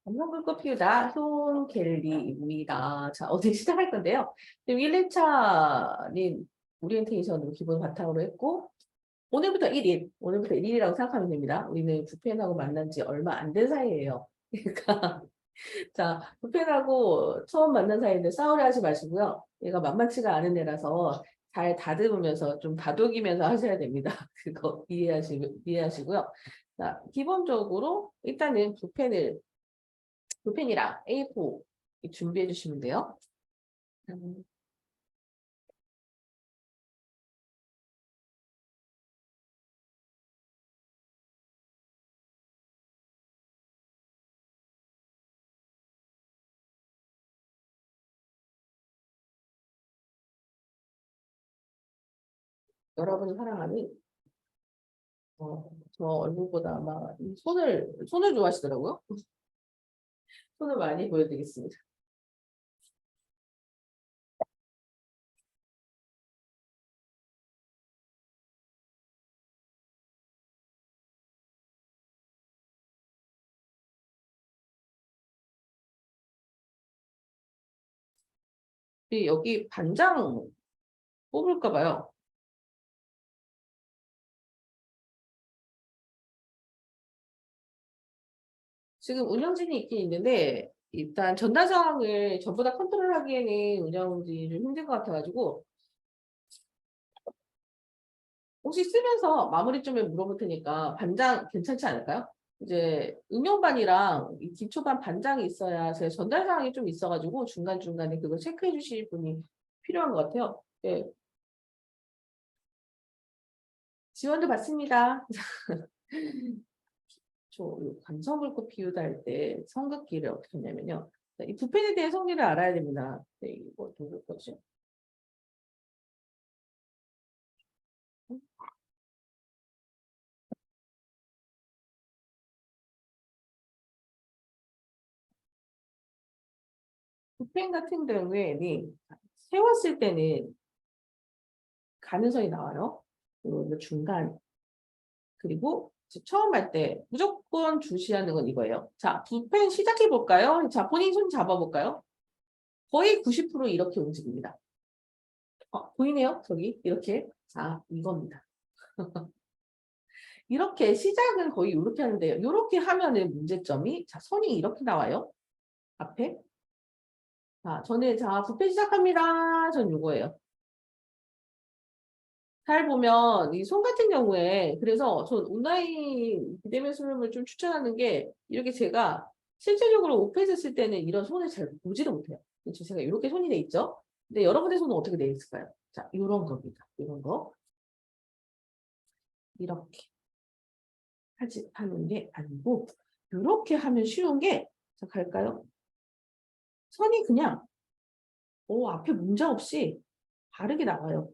감성불꽃 피우다 손켈리입니다. 자, 어제 시작할 건데요. 지금 1회차는 오리엔테이션으로 기본 바탕으로 했고, 오늘부터 1일, 오늘부터 1일이라고 생각하면 됩니다. 우리는 부펜하고 만난 지 얼마 안 된 사이예요. 그러니까, 자, 부펜하고 처음 만난 사이인데 싸우려 하지 마시고요. 얘가 만만치가 않은 애라서 잘 다듬으면서 좀 다독이면서 하셔야 됩니다. 그거 이해하시고요. 자, 기본적으로 일단은 볼펜이랑 A4 준비해 주시면 돼요. 음, 여러분이 사랑하는 저 얼굴보다 아마 이 손을 좋아하시더라고요. 손을 많이 보여드리겠습니다. 여기 반장 뽑을까 봐요. 지금 운영진이 있긴 있는데 일단 전달 상황을 전부 다 컨트롤하기에는 운영진이 좀 힘들 것 같아가지고 혹시 쓰면서 마무리점에 물어볼 테니까 반장 괜찮지 않을까요? 이제 응용반이랑 이 기초반 반장이 있어야 제 전달 사항이 좀 있어가지고 중간중간에 그걸 체크해 주실 분이 필요한 것 같아요. 네, 지원도 받습니다. 저 감성불꽃 피우다 할 때 성극기를 어떻게 하냐면요. 이 부펜에 대한 성질을 알아야 됩니다. 네, 이거 누구 거지? 부펜 같은 경우에는 세웠을 때는 가능성이 나와요. 그리고 중간 그리고 처음 할 때 무조건 주시하는 건 이거예요. 자, 붓펜 시작해 볼까요? 자, 본인 손 잡아볼까요? 거의 90% 이렇게 움직입니다. 보이네요? 저기 이렇게. 자, 이겁니다. 이렇게 시작은 거의 이렇게 하는데요. 이렇게 하면은 문제점이 자, 선이 이렇게 나와요. 앞에. 자, 저는 자, 붓펜 시작합니다. 전 이거예요. 잘 보면 이 손 같은 경우에 그래서 전 온라인 비대면 수업을 좀 추천하는 게 이렇게 제가 실질적으로 오펜스 쓸 때는 이런 손을 잘 보지를 못해요. 그렇죠? 제가 이렇게 손이 돼 있죠. 근데 여러분의 손은 어떻게 돼 있을까요? 자, 이런 겁니다. 이런 거 이렇게 하는 게 아니고 이렇게 하면 쉬운 게 자, 갈까요? 선이 그냥 앞에 문제 없이 바르게 나와요.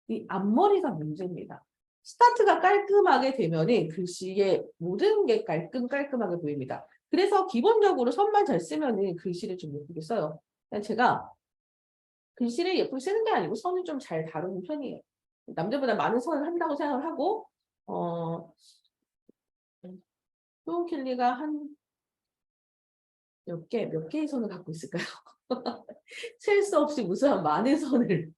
이 앞머리가 문제입니다. 스타트가 깔끔하게 되면은 글씨의 모든 게 깔끔하게 보입니다. 그래서 기본적으로 선만 잘 쓰면은 글씨를 좀 예쁘게 써요. 제가 글씨를 예쁘게 쓰는 게 아니고 선을 좀 잘 다루는 편이에요. 남들보다 많은 선을 한다고 생각을 하고, 어, 소은 켈리가 한 몇 개의 선을 갖고 있을까요? 셀 수 없이 무수한 많은 선을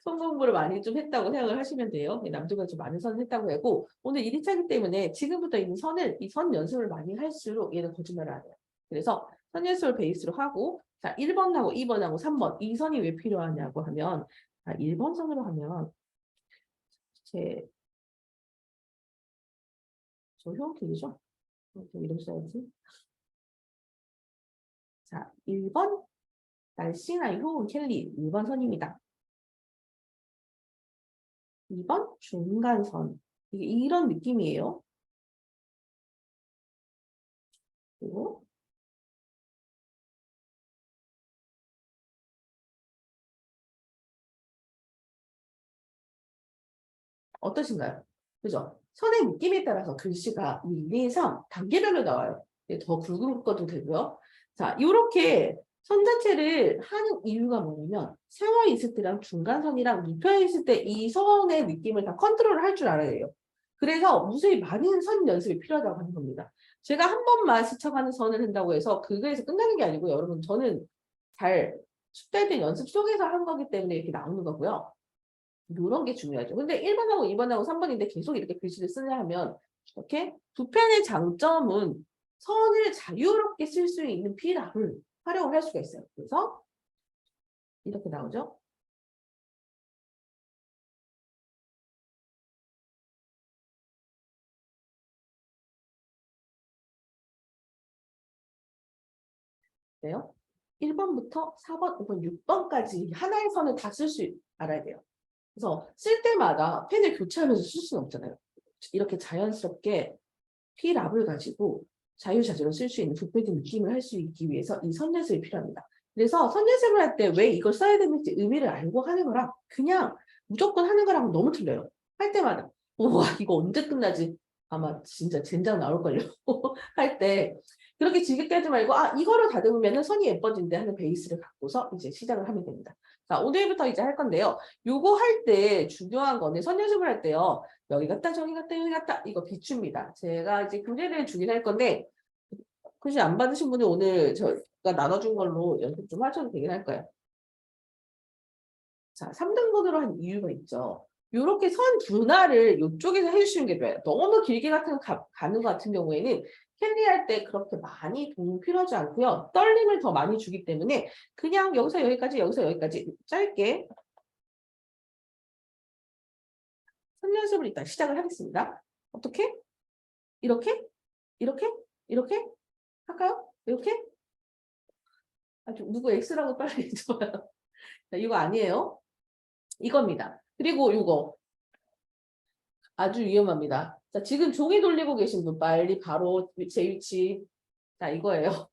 손 공부를 많이 좀 했다고 생각을 하시면 돼요. 남들보다 좀 많은 선을 했다고 하고 오늘 1일차이기 때문에 지금부터 이 선 연습을 많이 할수록 얘는 거짓말을 안 해요. 그래서 선 연습을 베이스로 하고 자 1번하고 2번하고 3번 이 선이 왜 필요하냐고 하면 1번 선으로 하면 제 효용 길이죠? 이름 써야지. 자 1번 날씬한 효은 켈리 1번 선입니다. 2번 중간선 이게 이런 느낌이에요. 그리고 어떠신가요? 그죠? 선의 느낌에 따라서 글씨가 1, 2, 3 단계별로 나와요. 더 굵은 것도 되고요. 자, 이렇게 선 자체를 하는 이유가 뭐냐면 세워 있을 때랑 중간선이랑 눕혀 있을 때 이 선의 느낌을 다 컨트롤을 할 줄 알아야 해요. 그래서 무수히 많은 선 연습이 필요하다고 하는 겁니다. 제가 한 번만 스쳐가는 선을 한다고 해서 그거에서 끝나는 게 아니고 여러분 저는 잘 숙달된 연습 속에서 한 거기 때문에 이렇게 나오는 거고요. 이런 게 중요하죠. 근데 1번하고 2번하고 3번인데 계속 이렇게 글씨를 쓰냐 하면 이렇게 두 편의 장점은 선을 자유롭게 쓸 수 있는 P랍을 활용을 할 수가 있어요. 그래서 이렇게 나오죠. 네요. 1번부터 4번, 5번, 6번까지 하나의 선을 다 쓸 수 알아야 돼요. 그래서 쓸 때마다 펜을 교체하면서 쓸 수는 없잖아요. 이렇게 자연스럽게 P랍을 가지고 자유자재로 쓸 수 있는 붓배기 느낌을 할 수 있기 위해서 이 선연습이 필요합니다. 그래서 선연습을 할 때 왜 이걸 써야 되는지 의미를 알고 하는 거랑 그냥 무조건 하는 거랑은 너무 틀려요. 할 때마다 우와 이거 언제 끝나지? 아마 진짜 젠장 나올걸요. 할 때 그렇게 지겹게 하지 말고 아 이거를 다듬으면 선이 예뻐진대 하는 베이스를 갖고서 이제 시작을 하면 됩니다. 자 오늘부터 이제 할 건데요. 요거 할 때 중요한 거는 선연습을 할 때요. 여기 갔다 저기 갔다 여기 갔다 이거 비추입니다. 제가 이제 교재를 주긴 할 건데 글씨 안 받으신 분이 오늘 저가 나눠준 걸로 연습 좀 하셔도 되긴 할 거예요. 자, 3등분으로 한 이유가 있죠. 요렇게 선 분할을 이쪽에서 해주시는 게 좋아요. 너무 길게 가는 것 같은 경우에는 캘리할 때 그렇게 많이 도움이 필요하지 않고요. 떨림을 더 많이 주기 때문에 그냥 여기서 여기까지 여기서 여기까지 짧게 선 연습을 일단 시작을 하겠습니다. 어떻게? 이렇게? 이렇게? 이렇게? 할까요? 이렇게? 누구 X라고 빨리 해줘요. 자, 이거 아니에요. 이겁니다. 그리고 이거 아주 위험합니다. 자, 지금 종이 돌리고 계신 분 빨리 바로 제 위치. 자, 이거예요.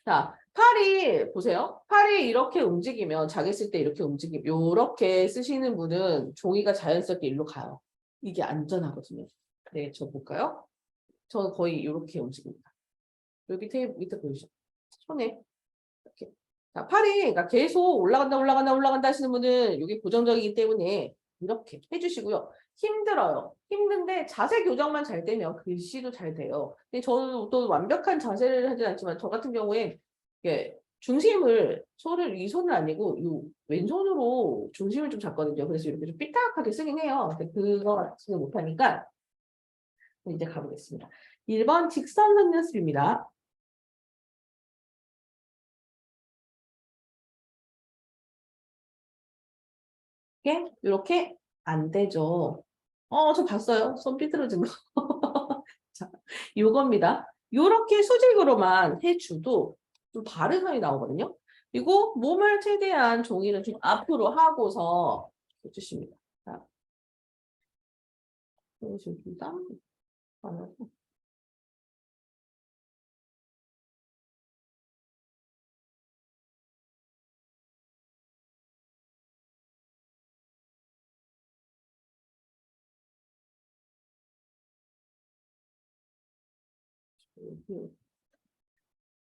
자, 팔이 보세요. 팔이 이렇게 움직이면 자기 쓸 때 이렇게 움직이면 이렇게 쓰시는 분은 종이가 자연스럽게 일로 가요. 이게 안전하거든요. 네, 저 볼까요? 저는 거의 이렇게 움직입니다. 여기 밑에 보이시죠? 손에 이렇게. 자, 팔이 그러니까 계속 올라간다 하시는 분은 이게 고정적이기 때문에 이렇게 해주시고요. 힘들어요. 힘든데 자세 교정만 잘 되면 글씨도 잘 돼요. 근데 저는 또 완벽한 자세를 하진 않지만 저 같은 경우에 이게 중심을 이 손은 아니고 이 왼손으로 중심을 좀 잡거든요. 그래서 이렇게 좀 삐딱하게 쓰긴 해요. 근데 그거 같지는 못하니까 이제 가보겠습니다. 1번 직선선 연습입니다. 이렇게 안 되죠. 저 봤어요. 손 삐뚤어진 거. 자, 요겁니다. 요렇게 수직으로만 해줘도 좀 바른 선이 나오거든요. 그리고 몸을 최대한 종이를 좀 앞으로 하고서 해주십니다. 자, 지금 좀 땀이 많아서.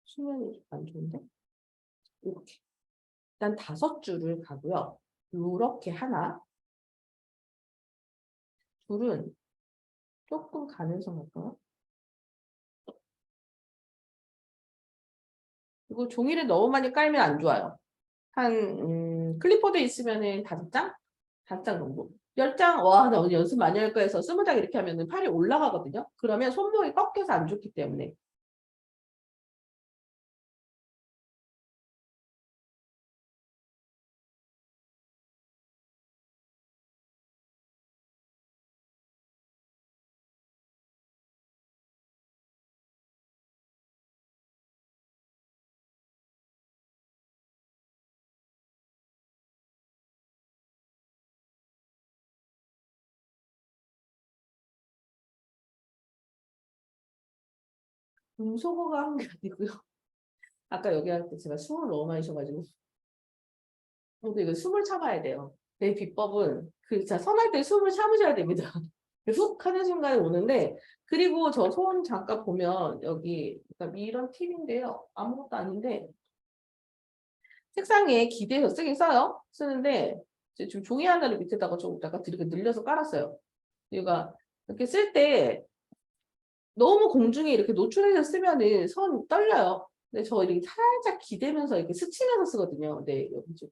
수면이 안 좋은데? 이렇게. 일단 5줄을 가고요. 요렇게 하나. 둘은 조금 가는 선 할까요? 그리고 종이를 너무 많이 깔면 안 좋아요. 클리퍼드 있으면은 5장? 5장 정도. 10장, 와, 나 오늘 연습 많이 할 거야 해서 20장 이렇게 하면은 팔이 올라가거든요. 그러면 손목이 꺾여서 안 좋기 때문에. 음소거가 한 게 아니고요. 아까 여기 할 때 제가 숨을 너무 많이 쉬어가지고. 근데 이거 숨을 참아야 돼요. 내 비법은 자, 선할 때 숨을 참으셔야 됩니다. 훅 하는 순간에 오는데 그리고 저 손 잠깐 보면 여기 그러니까 이런 팁인데요. 아무것도 아닌데 책상에 기대서 쓰긴 써요. 쓰는데 지금 종이 하나를 밑에다가 좀 약간 이렇게 늘려서 깔았어요. 이유가 이렇게 쓸 때 너무 공중에 이렇게 노출해서 쓰면은 선 떨려요. 근데 저 이렇게 살짝 기대면서 이렇게 스치면서 쓰거든요. 근데 여기 좀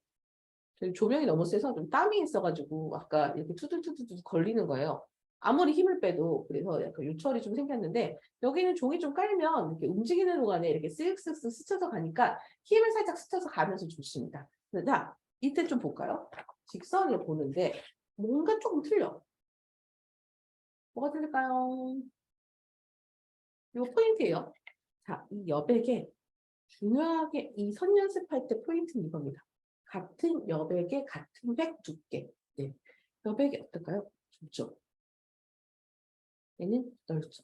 저희 조명이 너무 세서 좀 땀이 있어가지고 아까 이렇게 투두투두투 걸리는 거예요. 아무리 힘을 빼도. 그래서 약간 요철이 좀 생겼는데 여기는 종이 좀 깔면 이렇게 움직이는 동안에 이렇게 쓱쓱쓱 스쳐서 가니까 힘을 살짝 스쳐서 가면서 좋습니다. 자, 이때 좀 볼까요? 직선을 보는데 뭔가 조금 틀려. 뭐가 틀릴까요? 이 포인트예요. 자, 이 여백에 중요하게 이 선 연습할 때 포인트는 이겁니다. 같은 여백에 같은 획 두께. 네. 여백이 어떨까요? 좁죠. 얘는 넓죠.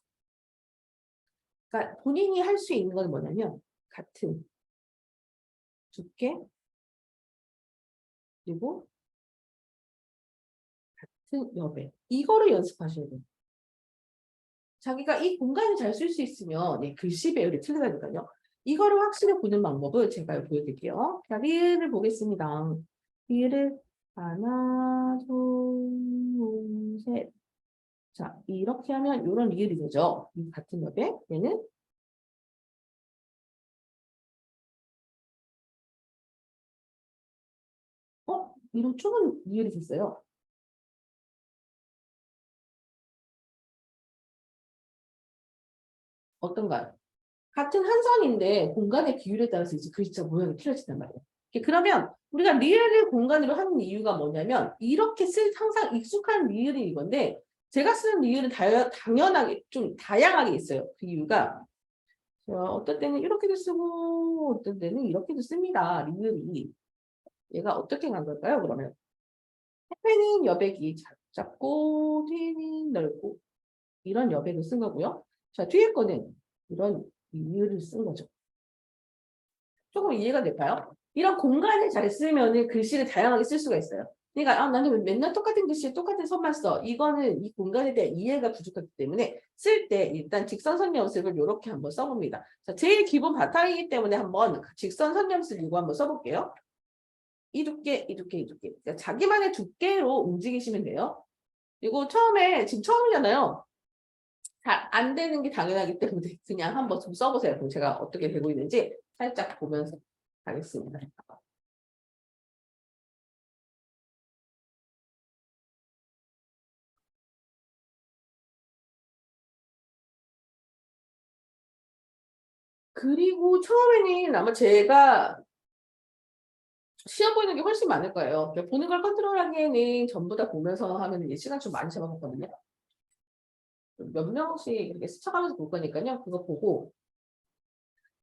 그러니까 본인이 할 수 있는 건 뭐냐면 같은 두께 그리고 같은 여백. 이거를 연습하셔야 돼요. 자기가 이 공간을 잘 쓸 수 있으면 네, 글씨 배열이 틀리다니까요. 이거를 확실히 보는 방법을 제가 보여드릴게요. 자, 리을을 보겠습니다. 리을을 하나, 둘, 셋. 자, 이렇게 하면 이런 리을이 되죠. 이 같은 여백. 얘는 이런 좁은 리을이 됐어요. 어떤가요? 같은 한 선인데 공간의 비율에 따라서 이제 글자 모양이 틀려진단 말이에요. 그러면 우리가 리을을 공간으로 하는 이유가 뭐냐면 이렇게 쓸 항상 익숙한 리을이 이건데 제가 쓰는 리을은 당연하게 좀 다양하게 있어요. 그 이유가 어떤 때는 이렇게도 쓰고 어떤 때는 이렇게도 씁니다. 리을이. 얘가 어떻게 간 걸까요? 그러면 앞에는 여백이 작고 뒤에는 넓고 이런 여백을 쓴 거고요. 자, 뒤에 거는 이런 리을을 쓴 거죠. 조금 이해가 될까요? 이런 공간을 잘 쓰면은 글씨를 다양하게 쓸 수가 있어요. 그러니까 나는 맨날 똑같은 글씨에 똑같은 선만 써. 이거는 이 공간에 대한 이해가 부족하기 때문에 쓸 때 일단 직선선 연습을 이렇게 한번 써봅니다. 자, 제일 기본 바탕이기 때문에 한번 직선선 연습 이거 한번 써볼게요. 이 두께, 이 두께, 이 두께. 그러니까 자기만의 두께로 움직이시면 돼요. 그리고 처음에 지금 처음이잖아요. 잘 안 되는 게 당연하기 때문에 그냥 한번 좀 써보세요. 그럼 제가 어떻게 되고 있는지 살짝 보면서 하겠습니다. 그리고 처음에는 아마 제가 시험 보는 게 훨씬 많을 거예요. 그러니까 보는 걸 컨트롤하기에는 전부 다 보면서 하면 이제 시간 좀 많이 잡아먹거든요. 몇 명씩 이렇게 스쳐가면서 볼 거니까요. 그거 보고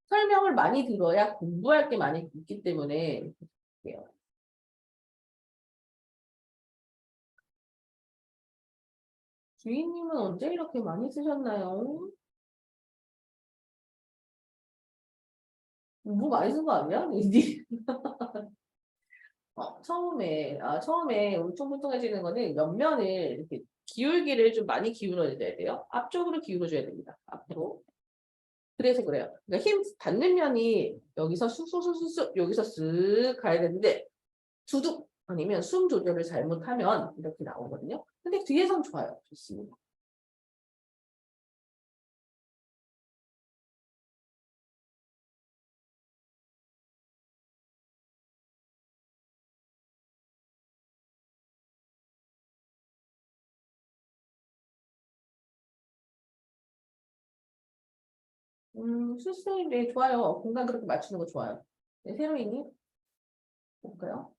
설명을 많이 들어야 공부할 게 많이 있기 때문에 그래요. 주인님은 언제 이렇게 많이 쓰셨나요? 뭐 많이 쓴 거 아니야? 처음에 울퉁불퉁해지는 거는 옆면을 이렇게 기울기를 좀 많이 기울여야 돼요. 앞쪽으로 기울여줘야 됩니다. 앞으로. 그래서 그래요. 그러니까 힘 받는 면이 여기서 쑥쑥쑥쑥 여기서 쓱 가야 되는데 두둑 아니면 숨 조절을 잘못하면 이렇게 나오거든요. 근데 뒤에선 좋아요. 좋습니다. 수습, 네, 좋아요. 공간 그렇게 맞추는 거 좋아요. 네, 세로이님, 볼까요?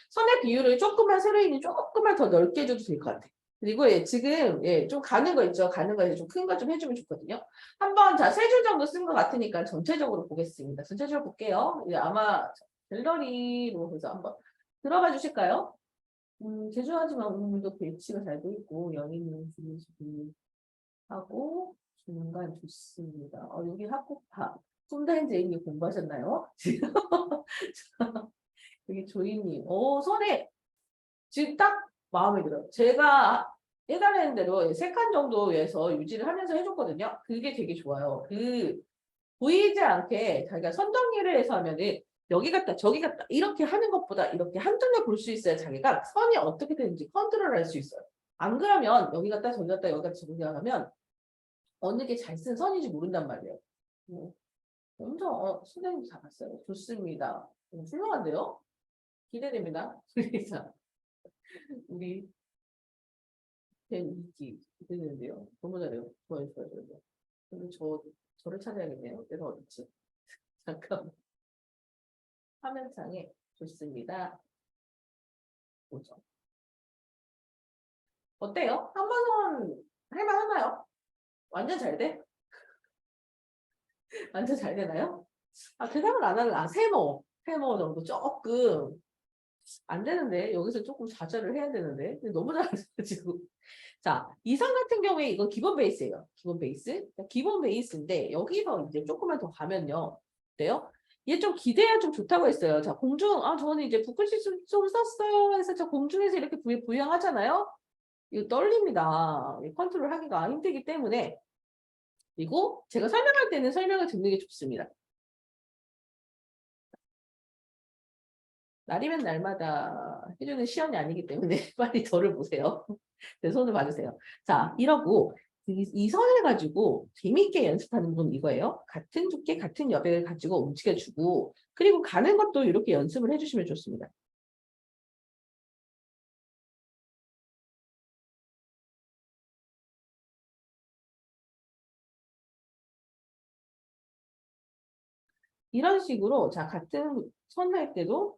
선의 비율을 조금만 세로이니 조금만 더 넓게 해줘도 될 것 같아요. 그리고 지금 좀 가는 거 있죠. 가는 거 이제 좀 큰 거 좀 해주면 좋거든요. 한번 자, 세 줄 정도 쓴 것 같으니까 전체적으로 보겠습니다. 전체적으로 볼게요. 아마 갤러리로 해서 한번 들어가 주실까요? 제주하지만 오늘도 배치가 잘 돼 있고 연인은 주무시고 하고 중간 좋습니다. 여기 학국파 쏨다인 제이님 공부하셨나요? 여기 조이님, 손에 지금 딱 마음에 들어요. 제가 해달라는 대로 3칸 정도에서 유지를 하면서 해줬거든요. 그게 되게 좋아요. 보이지 않게 자기가 선정리를 해서 하면은 여기 갔다 저기 갔다 이렇게 하는 것보다 이렇게 한눈에 볼 수 있어야 자기가 선이 어떻게 되는지 컨트롤할 수 있어요. 안 그러면 여기 갔다 저기 갔다 여기 갔다 저기 가면 어느 게 잘 쓴 선인지 모른단 말이에요. 엄청 선생님 잘했어요. 좋습니다. 훌륭한데요? 기대됩니다. 그래서 우리 된2기 기대되는데요. 너무 잘해요. 좋아요, 좋아요, 좋아요. 근데 저를 찾아야겠네요. 내가 어딨지? 잠깐 화면창에 좋습니다. 보죠. 어때요? 한 번은 할만하나요? 완전 잘 돼? 완전 잘 되나요? 대답을 안 하는, 세모 정도 조금 안 되는데, 여기서 조금 좌절을 해야 되는데, 근데 너무 잘해가지고. 자, 이상 같은 경우에 이건 기본 베이스예요. 기본 베이스. 기본 베이스인데, 여기서 이제 조금만 더 가면요. 어때요? 얘 좀 기대야 좀 좋다고 했어요. 자, 저는 이제 붓글씨 좀 썼어요. 해서 저 공중에서 이렇게 부양하잖아요. 이거 떨립니다. 컨트롤 하기가 힘들기 때문에. 그리고 제가 설명할 때는 설명을 듣는 게 좋습니다. 날이면 날마다 해주는 시연이 아니기 때문에 빨리 저를 보세요. 내 손을 봐주세요. 자, 이러고 이 선을 가지고 재미있게 연습하는 건 이거예요. 같은 두께, 같은 여백을 가지고 움직여주고 그리고 가는 것도 이렇게 연습을 해주시면 좋습니다. 이런 식으로 자 같은 선 할 때도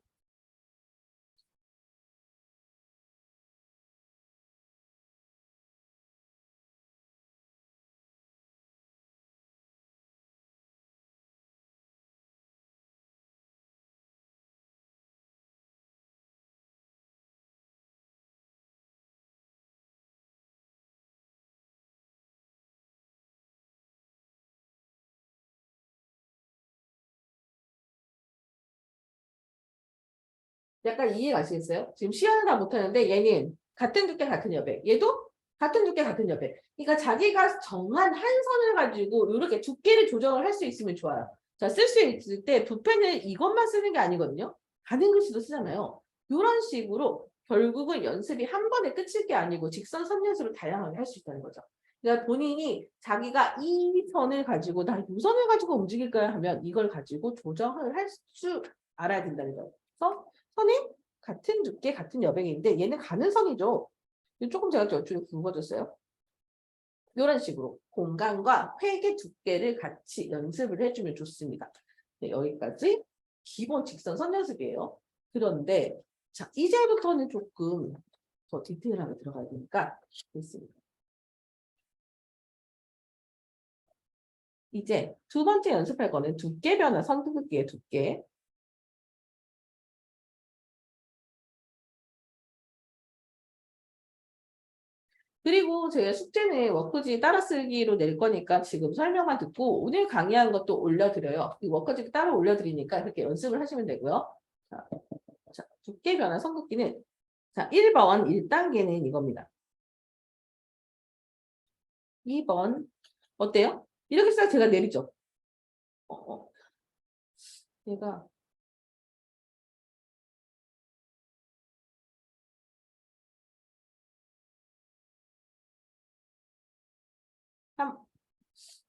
약간 이해가시겠어요? 지금 시연을 다 못하는데 얘는 같은 두께 같은 여백 얘도 같은 두께 같은 여백 그러니까 자기가 정한 한 선을 가지고 이렇게 두께를 조정을 할 수 있으면 좋아요. 자, 쓸 수 있을 때 붓펜을 이것만 쓰는 게 아니거든요. 가는 글씨도 쓰잖아요. 이런 식으로 결국은 연습이 한 번에 끝일 게 아니고 직선 선연습을 다양하게 할 수 있다는 거죠. 그러니까 본인이 자기가 이 선을 가지고 나 이 선을 가지고 움직일 거야 하면 이걸 가지고 조정을 할 줄 알아야 된다는 거예요. 그래서 선이 같은 두께, 같은 여백인데 얘는 가는 선이죠. 조금 제가 저쪽에 굵어졌어요. 이런 식으로 공간과 획의 두께를 같이 연습을 해주면 좋습니다. 네, 여기까지 기본 직선선 연습이에요. 그런데 자 이제부터는 조금 더 디테일하게 들어가야 되니까 됐습니다. 이제 두 번째 연습할 거는 두께 변화, 선긋기의 두께. 그리고 제가 숙제는 워크지 따라 쓰기로 낼 거니까 지금 설명만 듣고 오늘 강의한 것도 올려드려요. 이 워크지 따로 올려드리니까 그렇게 연습을 하시면 되고요. 자, 두께 변화 선긋기는 자 1번 1단계는 이겁니다. 2번 어때요? 이렇게 써야 제가 내리죠. 제가 한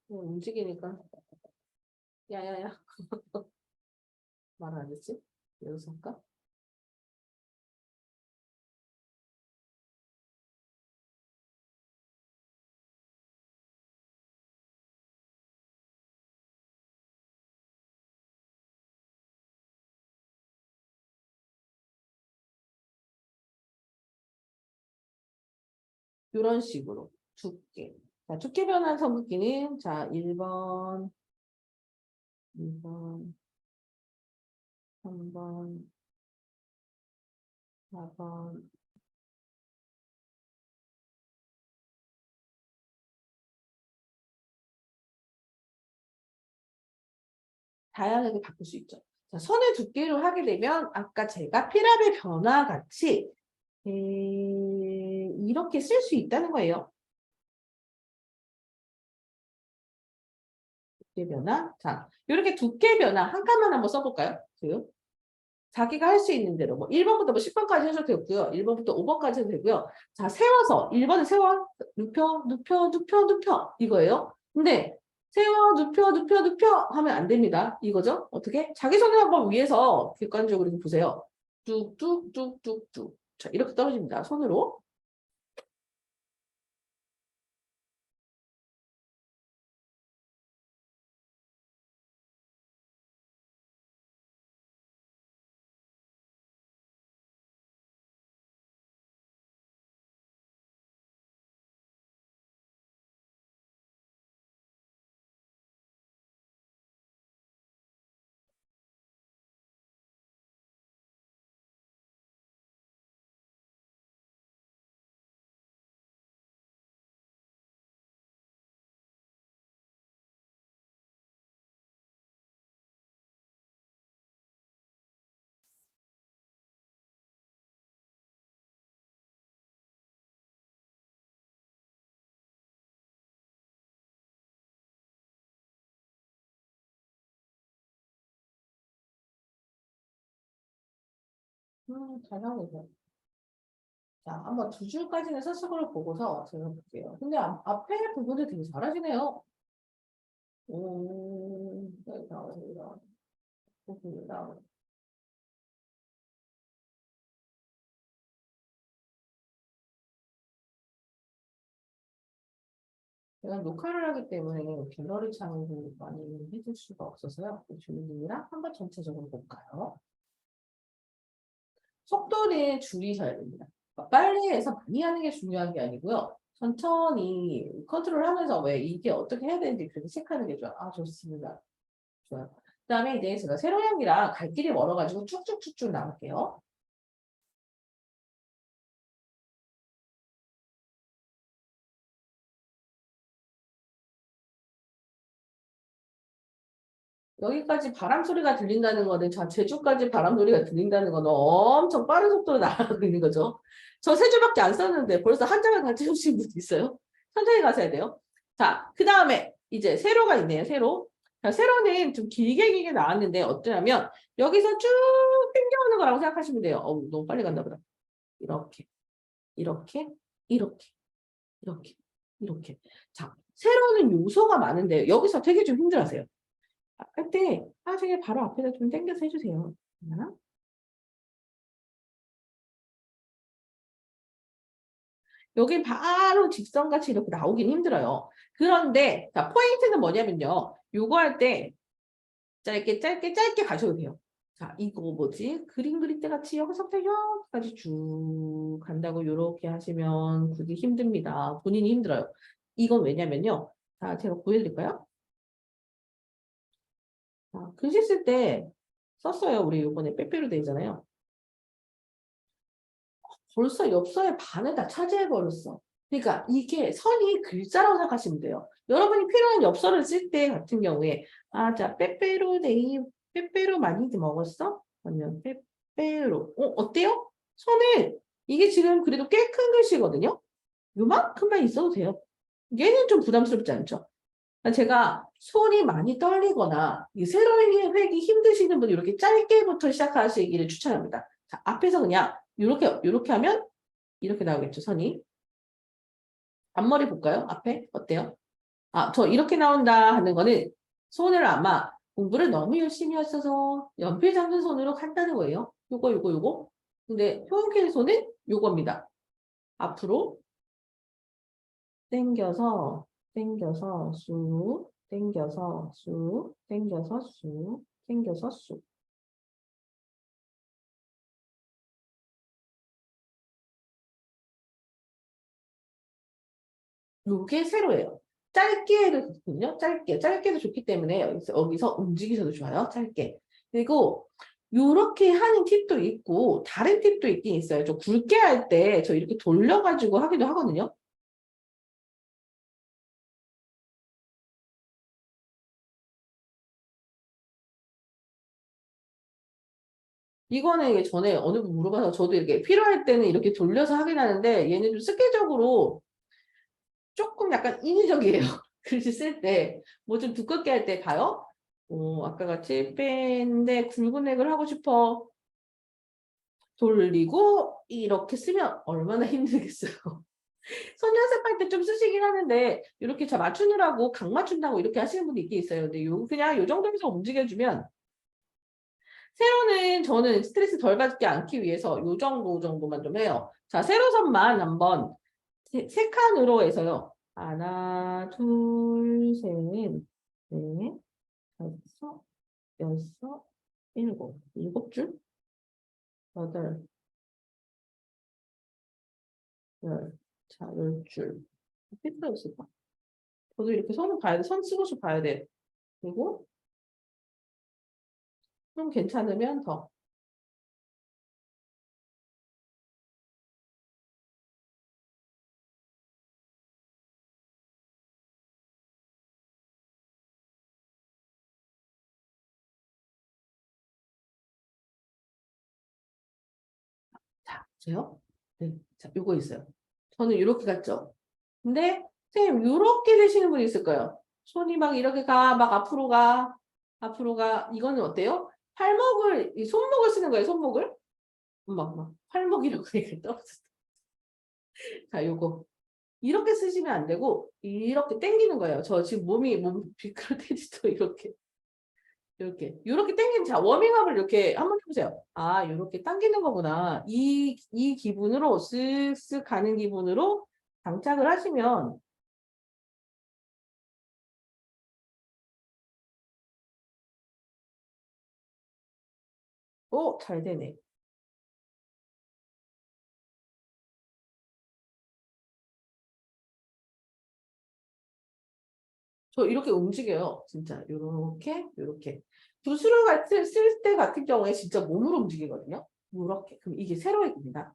움직이니까 야야야 말 안 했지? 여기서 할까? 이런 식으로 두께. 자, 두께 변환 선긋기는 자 1번, 2번, 3번, 4번. 다양하게 바꿀 수 있죠. 자, 선의 두께로 하게 되면 아까 제가 피랍의 변화 같이 이렇게 쓸 수 있다는 거예요. 두께 변화. 자, 이렇게 두께 변화 한 칸만 한번 써볼까요? 자기가 할 수 있는 대로 뭐 1번부터 뭐 10번까지 하셔도 되고요. 1번부터 5번까지 해도 되고요. 자, 세워서 1번은 세워 눕혀 눕혀 눕혀 눕혀 이거예요. 근데 세워 눕혀 눕혀 눕혀 하면 안 됩니다. 이거죠? 어떻게? 자기 손을 한번 위에서 객관적으로 보세요. 뚝뚝뚝뚝뚝. 자, 이렇게 떨어집니다. 손으로. 잘 나오고 있어요. 자, 한번 두 줄까지는 서술을 보고서 제가 볼게요. 근데 앞에 부분을 되게 잘하시네요. 네, 나옵니다. 부분이다. 제가 녹화를 하기 때문에 갤러리 창을 많이 해줄 수가 없어서요. 주민님이랑 한번 전체적으로 볼까요? 속도를 줄이셔야 됩니다. 빨리 해서 많이 하는 게 중요한 게 아니고요. 천천히 컨트롤하면서 왜 이게 어떻게 해야 되는지 그렇게 체크하는 게 좋아요. 아, 좋습니다. 좋아요. 그 다음에 이제 제가 세로형이랑 갈 길이 멀어가지고 쭉쭉쭉쭉 나갈게요. 여기까지 바람 소리가 들린다는 거는 자, 제주까지 바람 소리가 들린다는 건 엄청 빠른 속도로 날아가고 있는 거죠. 저 세 줄밖에 안 썼는데 벌써 한 장을 다 채우신 분 있어요. 천천히 가셔야 돼요. 자, 그 다음에 이제 세로가 있네요. 세로. 자, 세로는 좀 길게 나왔는데 어떠냐면 여기서 쭉 당겨오는 거라고 생각하시면 돼요. 너무 빨리 간다 보다. 이렇게, 이렇게, 이렇게, 이렇게, 이렇게. 자, 세로는 요소가 많은데 여기서 되게 좀 힘들어하세요. 할 때 하중에 바로 앞에다 좀 당겨서 해주세요. 하나. 여기 바로 직선같이 이렇게 나오긴 힘들어요. 그런데 자, 포인트는 뭐냐면요. 요거 할 때 짧게 가셔도 돼요. 자, 이거 뭐지? 그림 그릴 때 같이 여기서부터 여기까지 쭉 간다고 요렇게 하시면 그게 힘듭니다. 본인이 힘들어요. 이건 왜냐면요. 자, 제가 보여드릴까요? 자, 글씨 쓸 때 썼어요. 우리 요번에 빼빼로 돼 있잖아요. 벌써 엽서의 반을 다 차지해버렸어. 그러니까 이게 선이 글자라고 생각하시면 돼요. 여러분이 필요한 엽서를 쓸 때 같은 경우에 자, 빼빼로 많이 먹었어? 아니면 빼빼로. 어때요? 선을 이게 지금 그래도 꽤 큰 글씨거든요. 요만큼만 있어도 돼요. 얘는 좀 부담스럽지 않죠? 제가 손이 많이 떨리거나 이 세로의 획이 힘드시는 분이 이렇게 짧게부터 시작하시기를 추천합니다. 자, 앞에서 그냥 이렇게 하면 이렇게 나오겠죠, 선이. 앞머리 볼까요? 앞에 어때요? 저 이렇게 나온다 하는 거는 손을 아마 공부를 너무 열심히 하셔서 연필 잡는 손으로 한다는 거예요. 요거. 근데 표현캐 손은 요겁니다. 앞으로 당겨서 쑥, 당겨서 쑥, 당겨서 쑥, 당겨서 쑥. 요게 세로예요. 짧게 해도 좋거든요. 짧게도 좋기 때문에 여기서 움직이셔도 좋아요. 짧게. 그리고 요렇게 하는 팁도 있고 다른 팁도 있긴 있어요. 좀 굵게 할 때 저 이렇게 돌려가지고 하기도 하거든요. 이거는 이게 전에 어느 분 물어봐서 저도 이렇게 필요할 때는 이렇게 돌려서 하긴 하는데 얘는 좀 습기적으로 조금 약간 인위적이에요. 글씨 쓸 때 뭐 좀 두껍게 할 때 봐요. 아까 같이 뺀데 굵은 액을 하고 싶어. 돌리고 이렇게 쓰면 얼마나 힘들겠어요. 손 연습할 때 좀 쓰시긴 하는데 이렇게 잘 맞추느라고 각 맞춘다고 이렇게 하시는 분이 있긴 있어요. 근데 그냥 요 정도에서 움직여주면 세로는 저는 스트레스 덜 받지 않기 위해서 요 정도만 좀 해요. 자, 세로선만 한번 세 칸으로 해서요. 하나, 둘, 셋, 넷, 다섯, 여섯, 일곱 줄, 여덟, 열, 자, 10줄. 필요했을까? 저도 이렇게 선을 봐야 돼. 선 쓰고서 봐야 돼. 그리고 좀 괜찮으면 더. 자, 보세요. 네. 자, 요거 있어요. 저는 이렇게 갔죠. 근데 선생님 이렇게 되시는 분이 있을 거예요. 손이 막 이렇게 가, 막 앞으로 가, 앞으로 가. 이거는 어때요? 팔목을, 이 손목을 쓰는 거예요. 손목을. 막 팔목이라고 얘기가 떨어졌어. 자, 요거. 이렇게 쓰시면 안 되고 이렇게 당기는 거예요. 저 지금 몸 비크로테니스도 이렇게 당기는, 자, 워밍업을 이렇게 한번 해보세요. 아, 이렇게 당기는 거구나. 이 기분으로 쓱쓱 가는 기분으로 장착을 하시면 잘 되네. 저 이렇게 움직여요. 진짜 요렇게 붓으로 쓸 때 같은 경우에 진짜 몸으로 움직이거든요. 이렇게. 그럼 이게 세로입니다.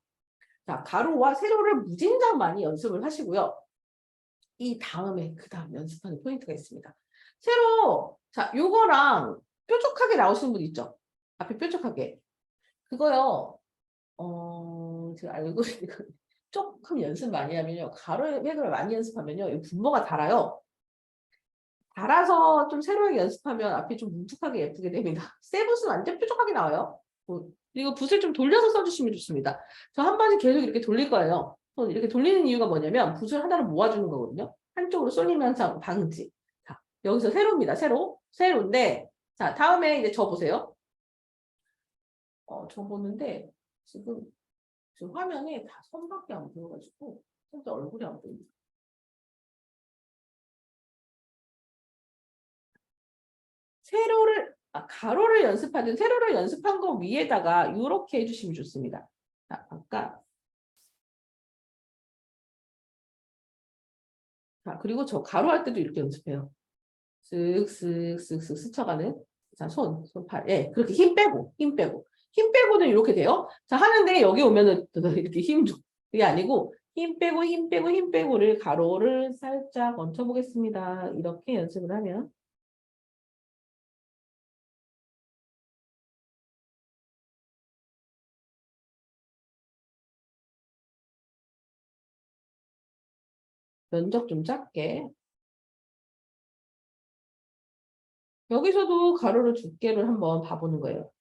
자, 가로와 세로를 무진장 많이 연습을 하시고요. 이 다음에 그 다음 연습하는 포인트가 있습니다. 세로, 자, 요거랑 뾰족하게 나오시는 분 있죠? 앞에 뾰족하게. 그거요. 제가 알고 있는 건 조금 연습 많이 하면요. 가로 획을 많이 연습하면요. 이 분모가 달아요. 달아서 좀 새로하게 연습하면 앞이 좀 뭉툭하게 예쁘게 됩니다. 세 붓은 완전 뾰족하게 나와요. 그리고 붓을 좀 돌려서 써주시면 좋습니다. 저 한 번씩 계속 이렇게 돌릴 거예요. 이렇게 돌리는 이유가 뭐냐면 붓을 하나로 모아주는 거거든요. 한쪽으로 쏠림 현상 방지. 자, 여기서 세로입니다. 세로인데, 자, 다음에 이제 저 보세요. 저 보는데 지금 화면에 다 선밖에 안 보여가지고 진짜 얼굴이 안 보입니다. 가로를 연습하든 세로를 연습한 거 위에다가 이렇게 해주시면 좋습니다. 자, 그리고 저 가로 할 때도 이렇게 연습해요. 쓱쓱쓱쓱 스쳐가는. 자, 팔. 예, 그렇게 힘 빼고는 이렇게 돼요. 자, 하는데 여기 오면은 이렇게 힘 줘. 그게 아니고 힘 빼고를 가로를 살짝 얹혀 보겠습니다. 이렇게 연습을 하면. 면적 좀 작게. 여기서도 가로를 두께를 한번 봐보는 거예요.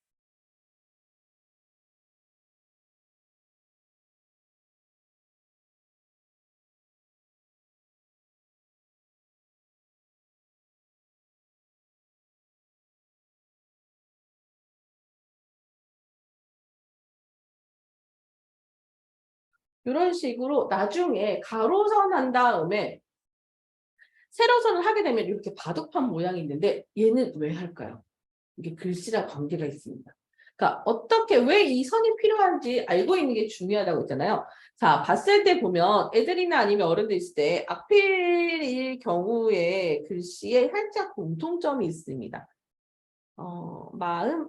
이런 식으로 나중에 가로선 한 다음에 세로선을 하게 되면 이렇게 바둑판 모양이 있는데 얘는 왜 할까요? 이게 글씨랑 관계가 있습니다. 그러니까 어떻게 왜 이 선이 필요한지 알고 있는 게 중요하다고 했잖아요. 자, 봤을 때 보면 애들이나 아니면 어른들 있을 때 악필일 경우에 글씨에 살짝 공통점이 있습니다. 마음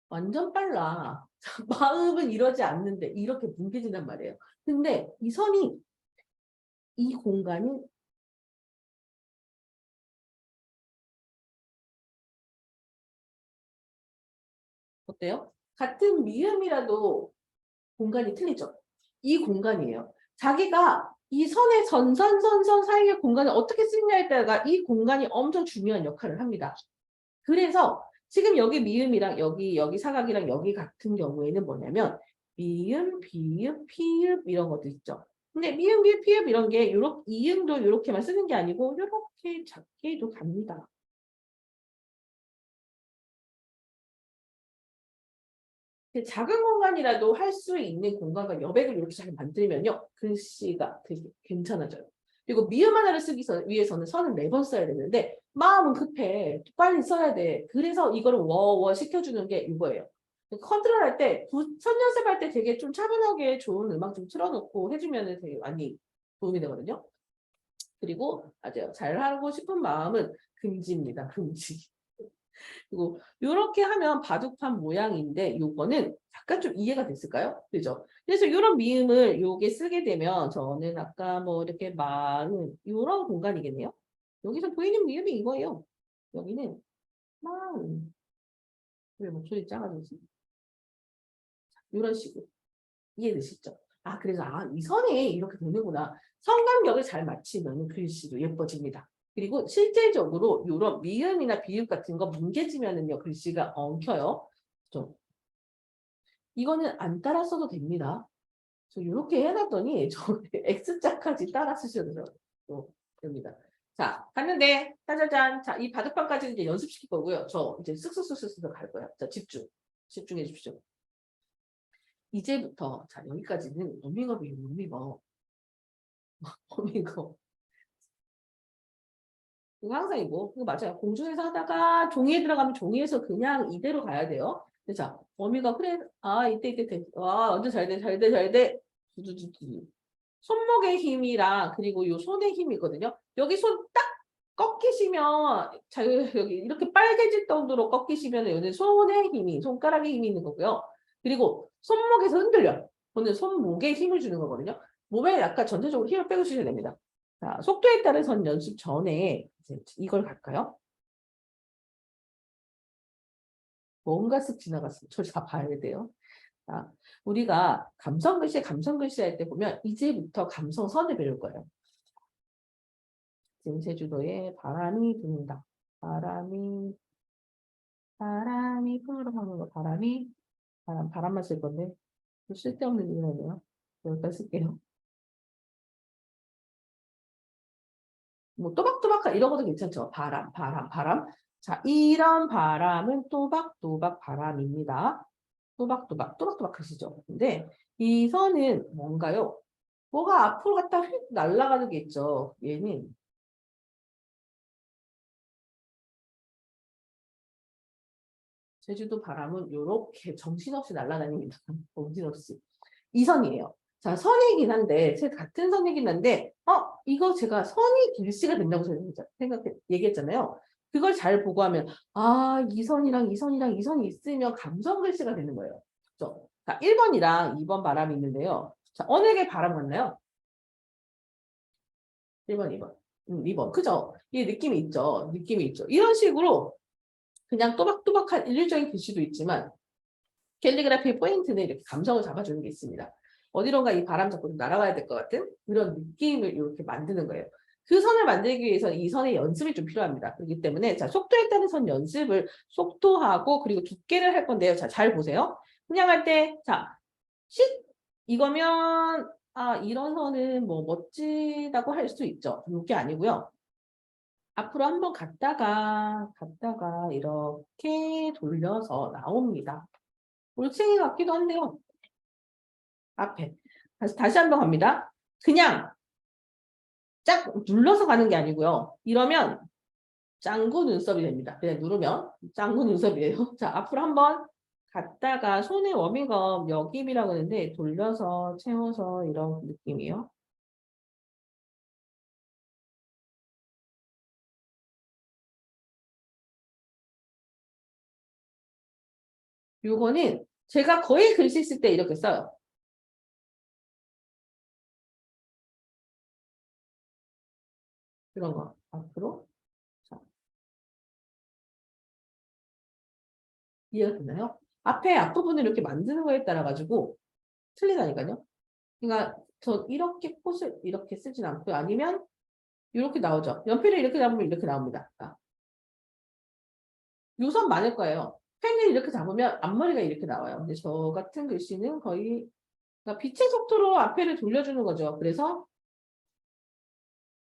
완전 빨라. 마음은 이러지 않는데 이렇게 뭉개진단 말이에요. 근데 이 선이 이 공간이 어때요? 같은 미음이라도 공간이 틀리죠. 이 공간이에요. 자기가 이 선의 선선 사이의 공간을 어떻게 쓰느냐에 따라 이 공간이 엄청 중요한 역할을 합니다. 그래서 지금 여기 미음이랑 여기 사각이랑 여기 같은 경우에는 뭐냐면 미음, 비읍, 피읍 이런 것도 있죠. 근데 미음, 비읍, 피읍 이런 게 요렇게 이음도 이렇게만 쓰는 게 아니고 이렇게 작게도 갑니다. 작은 공간이라도 할 수 있는 공간과 여백을 이렇게 잘 만들면요. 글씨가 되게 괜찮아져요. 그리고 미음 하나를 쓰기 위해서는 선을 4번 써야 되는데 마음은 급해. 빨리 써야 돼. 그래서 이거를 워워 시켜주는 게 이거예요. 컨트롤 할 때, 선 연습할 때 되게 좀 차분하게 좋은 음악 좀 틀어놓고 해주면 되게 많이 도움이 되거든요. 그리고 맞아요. 잘하고 싶은 마음은 금지입니다. 금지. 그리고 이렇게 하면 바둑판 모양인데 요거는 약간 좀 이해가 됐을까요? 그죠? 그래서 이런 미음을 요게 쓰게 되면 저는 아까 뭐 이렇게 마음 이런 공간이겠네요. 여기서 보이는 미음이 이거예요. 여기는 마음. 왜 목소리 작아지지? 이런 식으로 이해되시죠? 아 그래서 이 선에 이렇게 되는구나. 성간격을 잘 맞추면 글씨도 예뻐집니다. 그리고 실제적으로 이런 미음이나 비읍 같은 거 뭉개지면은요 글씨가 엉켜요. 좀 이거는 안 따라 써도 됩니다. 저 이렇게 해놨더니 저 X자까지 따라 쓰셔도 됩니다. 자, 갔는데 짜자잔. 자, 이 바둑판까지는 이제 연습시킬 거고요. 저 이제 쓱쓱쓱쓱쓱 갈 거예요. 자, 집중해 주십시오. 이제부터 자 여기까지는 워밍업이에요. 워밍업. 워밍업. 이거 항상 이거 맞아요. 공중에서 하다가 종이에 들어가면 종이에서 그냥 이대로 가야 돼요. 자, 워밍업 그래. 이때 돼. 와, 완전 잘 돼, 잘 돼, 잘 돼. 두두두두. 손목의 힘이랑 그리고 요 손의 힘이거든요. 여기 손 딱 꺾이시면 자 여기 이렇게 빨개질 정도로 꺾이시면 여기 손의 힘이 손가락의 힘이 있는 거고요. 그리고 손목에서 흔들려. 오늘 손목에 힘을 주는 거거든요. 몸에 약간 전체적으로 힘을 빼고 주셔야 됩니다. 자, 속도에 따른 선 연습 전에 이제 이걸 갈까요? 뭔가 쓱 지나갔어요. 저 다 봐야 돼요. 자, 우리가 감성글씨 할 때 보면 이제부터 감성선을 배울 거예요. 지금 제주도에 바람이 분다. 바람이 불어오는 거. 바람만 쓸 건데 쓸데없는 이유네요. 여기까지 쓸게요. 뭐 또박또박 이런 것도 괜찮죠. 바람. 자, 이런 바람은 또박또박 바람입니다. 또박또박 하시죠. 근데 이 선은 뭔가요? 뭐가 앞으로 갔다 휙 날아가는 게 있죠. 얘는 제주도 바람은 이렇게 정신없이 날아다닙니다. 정신없이. 이 선이에요. 자, 선이긴 한데, 같은 선이긴 한데, 이거 제가 선이 길씨가 된다고 얘기했잖아요. 그걸 잘 보고 하면, 이 선이랑 이 선이랑 이 선이 있으면 감성 글씨가 되는 거예요. 그죠? 자, 1번이랑 2번 바람이 있는데요. 자, 어느 게 바람 같나요? 1번, 2번. 2번. 그죠? 이 느낌이 있죠. 느낌이 있죠. 이런 식으로 그냥 또박또박한 일률적인 글씨도 있지만, 캘리그라피의 포인트는 이렇게 감성을 잡아주는 게 있습니다. 어디론가 이 바람 잡고 날아가야 될 것 같은 그런 느낌을 이렇게 만드는 거예요. 그 선을 만들기 위해서는 이 선의 연습이 좀 필요합니다. 그렇기 때문에 자 속도에 따른 선 연습을 속도하고 그리고 두께를 할 건데요. 자, 잘 보세요. 그냥 할 때 자, 이거면 이런 선은 뭐 멋지다고 할 수 있죠. 이게 아니고요. 앞으로 한번 갔다가 이렇게 돌려서 나옵니다. 올챙이 같기도 한데요. 앞에. 다시 한번 갑니다. 그냥 짝 눌러서 가는 게 아니고요. 이러면 짱구 눈썹이 됩니다. 그냥 누르면 짱구 눈썹이에요. 자, 앞으로 한번 갔다가 손에 워밍업 여김이라고 하는데 돌려서 채워서 이런 느낌이에요. 요거는 제가 거의 글씨 쓸 때 이렇게 써요. 이런 거 앞으로. 자, 이해가 되나요? 앞에 앞부분을 이렇게 만드는 거에 따라 가지고 틀리다니까요. 그러니까 저 이렇게 콧을 이렇게 쓰진 않고요. 아니면 이렇게 나오죠. 연필을 이렇게 잡으면 이렇게 나옵니다. 요선 많을 거예요. 펜을 이렇게 잡으면 앞머리가 이렇게 나와요. 근데 저 같은 글씨는 거의 그러니까 빛의 속도로 앞에를 돌려주는 거죠. 그래서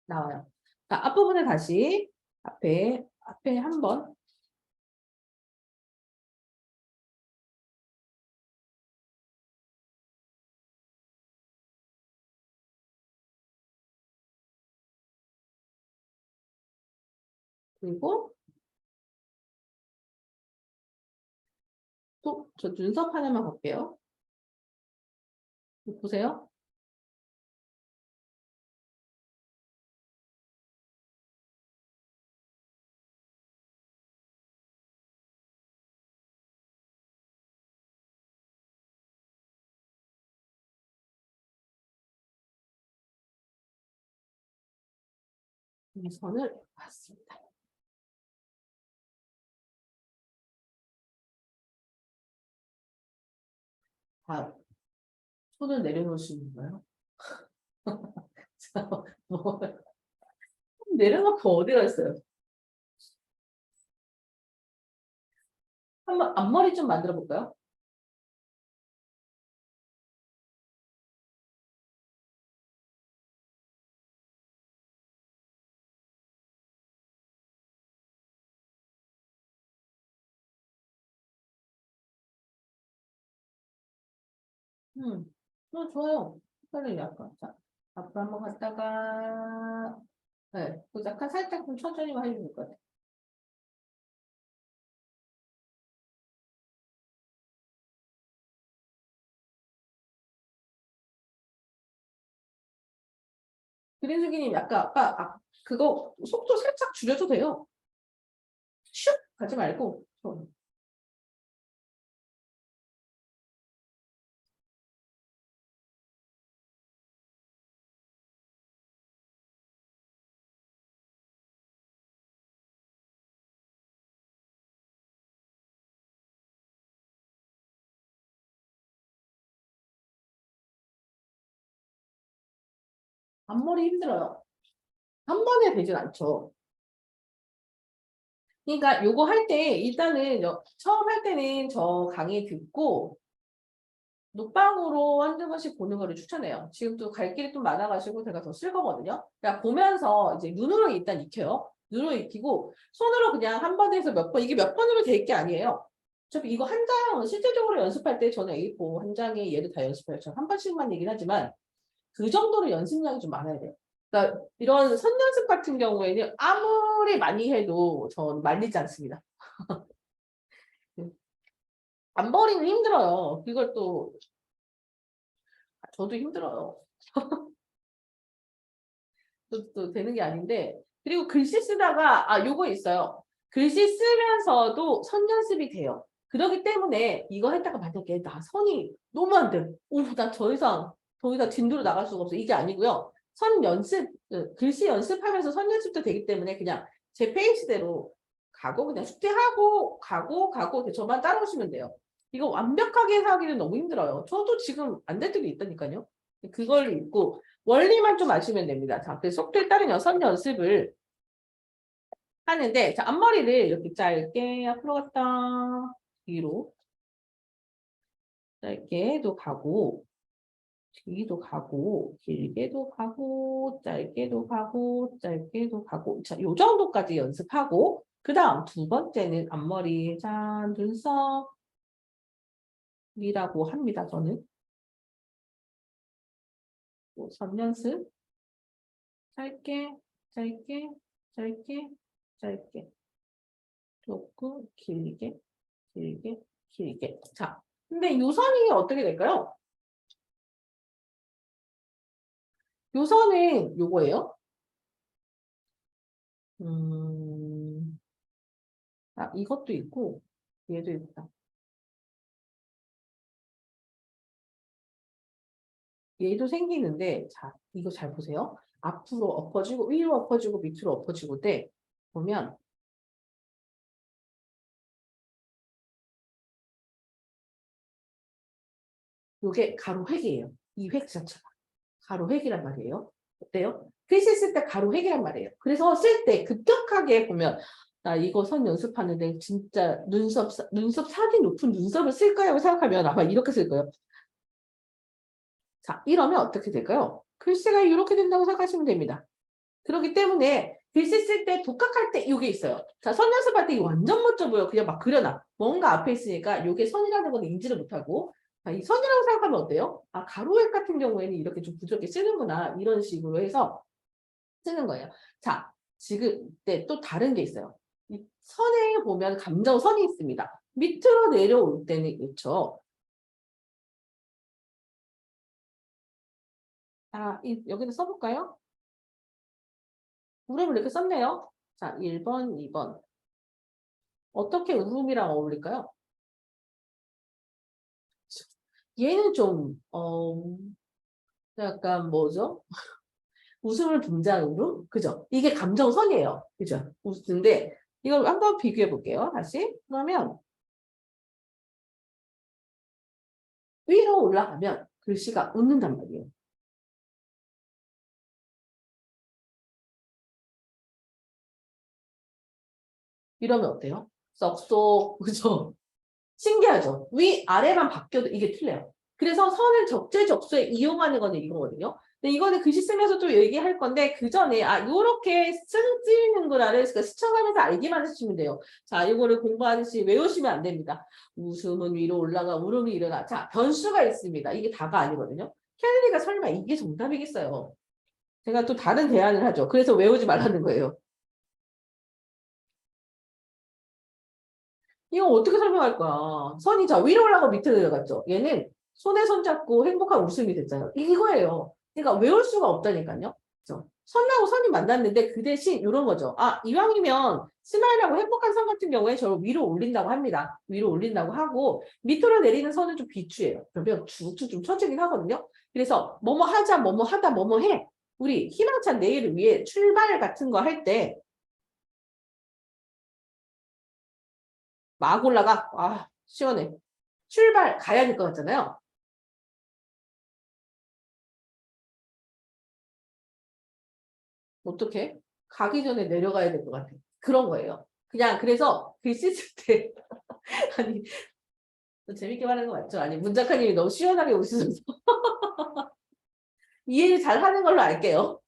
나와요. 자, 앞부분에 다시 앞에 한번 그리고 또 저 눈썹 하나만 볼게요. 보세요. 이 선을 봤습니다. 다음 손을 내려놓으시는 거예요. 뭐, 내려놓고 어디 갔어요? 한번 앞머리 좀 만들어 볼까요? 음, 좋아요. 색깔을 약간 자 앞으로 한번 갔다가 네, 그 약간 살짝 좀 천천히만 해주면 될 것 같아요. 그린수기님 약간 그거 속도 살짝 줄여도 돼요. 슉 가지 말고 앞머리 힘들어요. 한 번에 되진 않죠. 그러니까 요거 할 때 일단은 처음 할 때는 저 강의 듣고 녹방으로 한두 번씩 보는 거를 추천해요. 지금 또 갈 길이 좀 많아가지고 제가 더 쓸 거거든요. 그러니까 보면서 이제 눈으로 일단 익혀요. 눈으로 익히고 손으로 그냥 한 번에서 몇 번, 이게 몇 번으로 될 게 아니에요. 어차피 이거 한 장, 실제적으로 연습할 때 저는 A4 한 장에 얘도 다 연습해요. 저는 한 번씩만 얘긴 하지만 그 정도로 연습량이 좀 많아야 돼요. 그러니까 이런 선연습 같은 경우에는 아무리 많이 해도 전 말리지 않습니다. 앞머리는 힘들어요. 그걸 또 저도 힘들어요. 또 되는 게 아닌데 그리고 글씨 쓰다가 요거 있어요. 글씨 쓰면서도 선 연습이 돼요. 그렇기 때문에 이거 했다가 만약에 나 선이 너무 안 돼. 나 더 이상 진도로 나갈 수가 없어. 이게 아니고요. 선 연습, 글씨 연습하면서 선 연습도 되기 때문에 그냥 제 페이스대로 가고 그냥 숙제하고 가고 저만 따라오시면 돼요. 이거 완벽하게 하기는 너무 힘들어요. 저도 지금 안 될 때도 있다니까요. 그걸 읽고 원리만 좀 아시면 됩니다. 자, 그래서 속도에 따른 여섯 연습을 하는데, 자, 앞머리를 이렇게 짧게 앞으로 갔다, 뒤로 짧게도 가고, 뒤도 가고, 길게도 가고, 짧게도 가고, 짧게도 가고. 자, 요 정도까지 연습하고, 그 다음 두 번째는 앞머리, 자, 눈썹이라고 합니다, 저는. 선 연습. 짧게, 짧게, 짧게, 짧게. 조금 길게, 길게, 길게. 자, 근데 요선이 어떻게 될까요? 요선은 요거예요. 음, 이것도 있고, 얘도 있다. 얘도 생기는데, 자, 이거 잘 보세요. 앞으로 엎어지고, 위로 엎어지고, 밑으로 엎어지고 돼. 보면, 요게 가로 획이에요. 이 획 자체가 가로 획이란 말이에요. 어때요? 글씨 쓸 때 가로 획이란 말이에요. 그래서 쓸 때 급격하게 보면 나 이거 선 연습하는데 진짜 눈썹 사기 높은 눈썹을 쓸 거라고 생각하면 아마 이렇게 쓸 거예요. 자, 이러면 어떻게 될까요? 글씨가 이렇게 된다고 생각하시면 됩니다. 그렇기 때문에 글씨 쓸 때 독학할 때 이게 있어요. 자, 선 연습할 때 이거 완전 멋져 보여. 그냥 막 그려놔. 뭔가 앞에 있으니까 이게 선이라는 건 인지를 못하고 자, 이 선이라고 생각하면 어때요? 아, 가로획 같은 경우에는 이렇게 좀 부드럽게 쓰는구나. 이런 식으로 해서 쓰는 거예요. 자, 지금 또 다른 게 있어요. 이 선에 보면 감정선이 있습니다. 밑으로 내려올 때는 그렇죠. 아, 여기다 써볼까요? 울음을 이렇게 썼네요. 자, 1번, 2번. 어떻게 울음이랑 어울릴까요? 얘는 좀, 약간 뭐죠? 웃음을 분장으로? 그죠? 이게 감정선이에요. 그죠? 웃는데, 이걸 한번 비교해 볼게요. 다시. 그러면, 위로 올라가면 글씨가 웃는단 말이에요. 이러면 어때요? 썩쏙, 그죠? 신기하죠? 위, 아래만 바뀌어도 이게 틀려요. 그래서 선을 적재적소에 이용하는 거는 이거거든요. 근데 이거는 글씨 쓰면서 또 얘기할 건데 그 전에 요렇게 쓰이는구나를 그러니까 스쳐가면서 알기만 해주시면 돼요. 자, 이거를 공부하듯이 외우시면 안 됩니다. 웃음은 위로 올라가 울음이 일어나. 자, 변수가 있습니다. 이게 다가 아니거든요. 케네디가 설마 이게 정답이겠어요? 제가 또 다른 대안을 하죠. 그래서 외우지 말라는 거예요. 이거 어떻게 설명할 거야? 선이 자 위로 올라가고 밑으로 내려갔죠. 얘는 손에 손 잡고 행복한 웃음이 됐잖아요. 이거예요. 그러니까 외울 수가 없다니까요. 그죠? 선하고 선이 만났는데 그 대신 이런 거죠. 아, 이왕이면 스마일하고 행복한 선 같은 경우에 저를 위로 올린다고 합니다. 위로 올린다고 하고 밑으로 내리는 선은 좀 비추해요. 그러면 쭉쭉 좀 쳐지긴 하거든요. 그래서 뭐뭐 하자, 뭐뭐 하다, 뭐뭐 해. 우리 희망찬 내일을 위해 출발 같은 거 할 때 막 올라가. 아, 시원해. 출발 가야 될 것 같잖아요. 어떻게? 가기 전에 내려가야 될 것 같아. 그런 거예요. 그냥 그래서 글씨 쓸 때 아니 재밌게 말하는 거 맞죠? 아니 문작가님이 너무 시원하게 웃으셔서 이해를 잘 하는 걸로 알게요.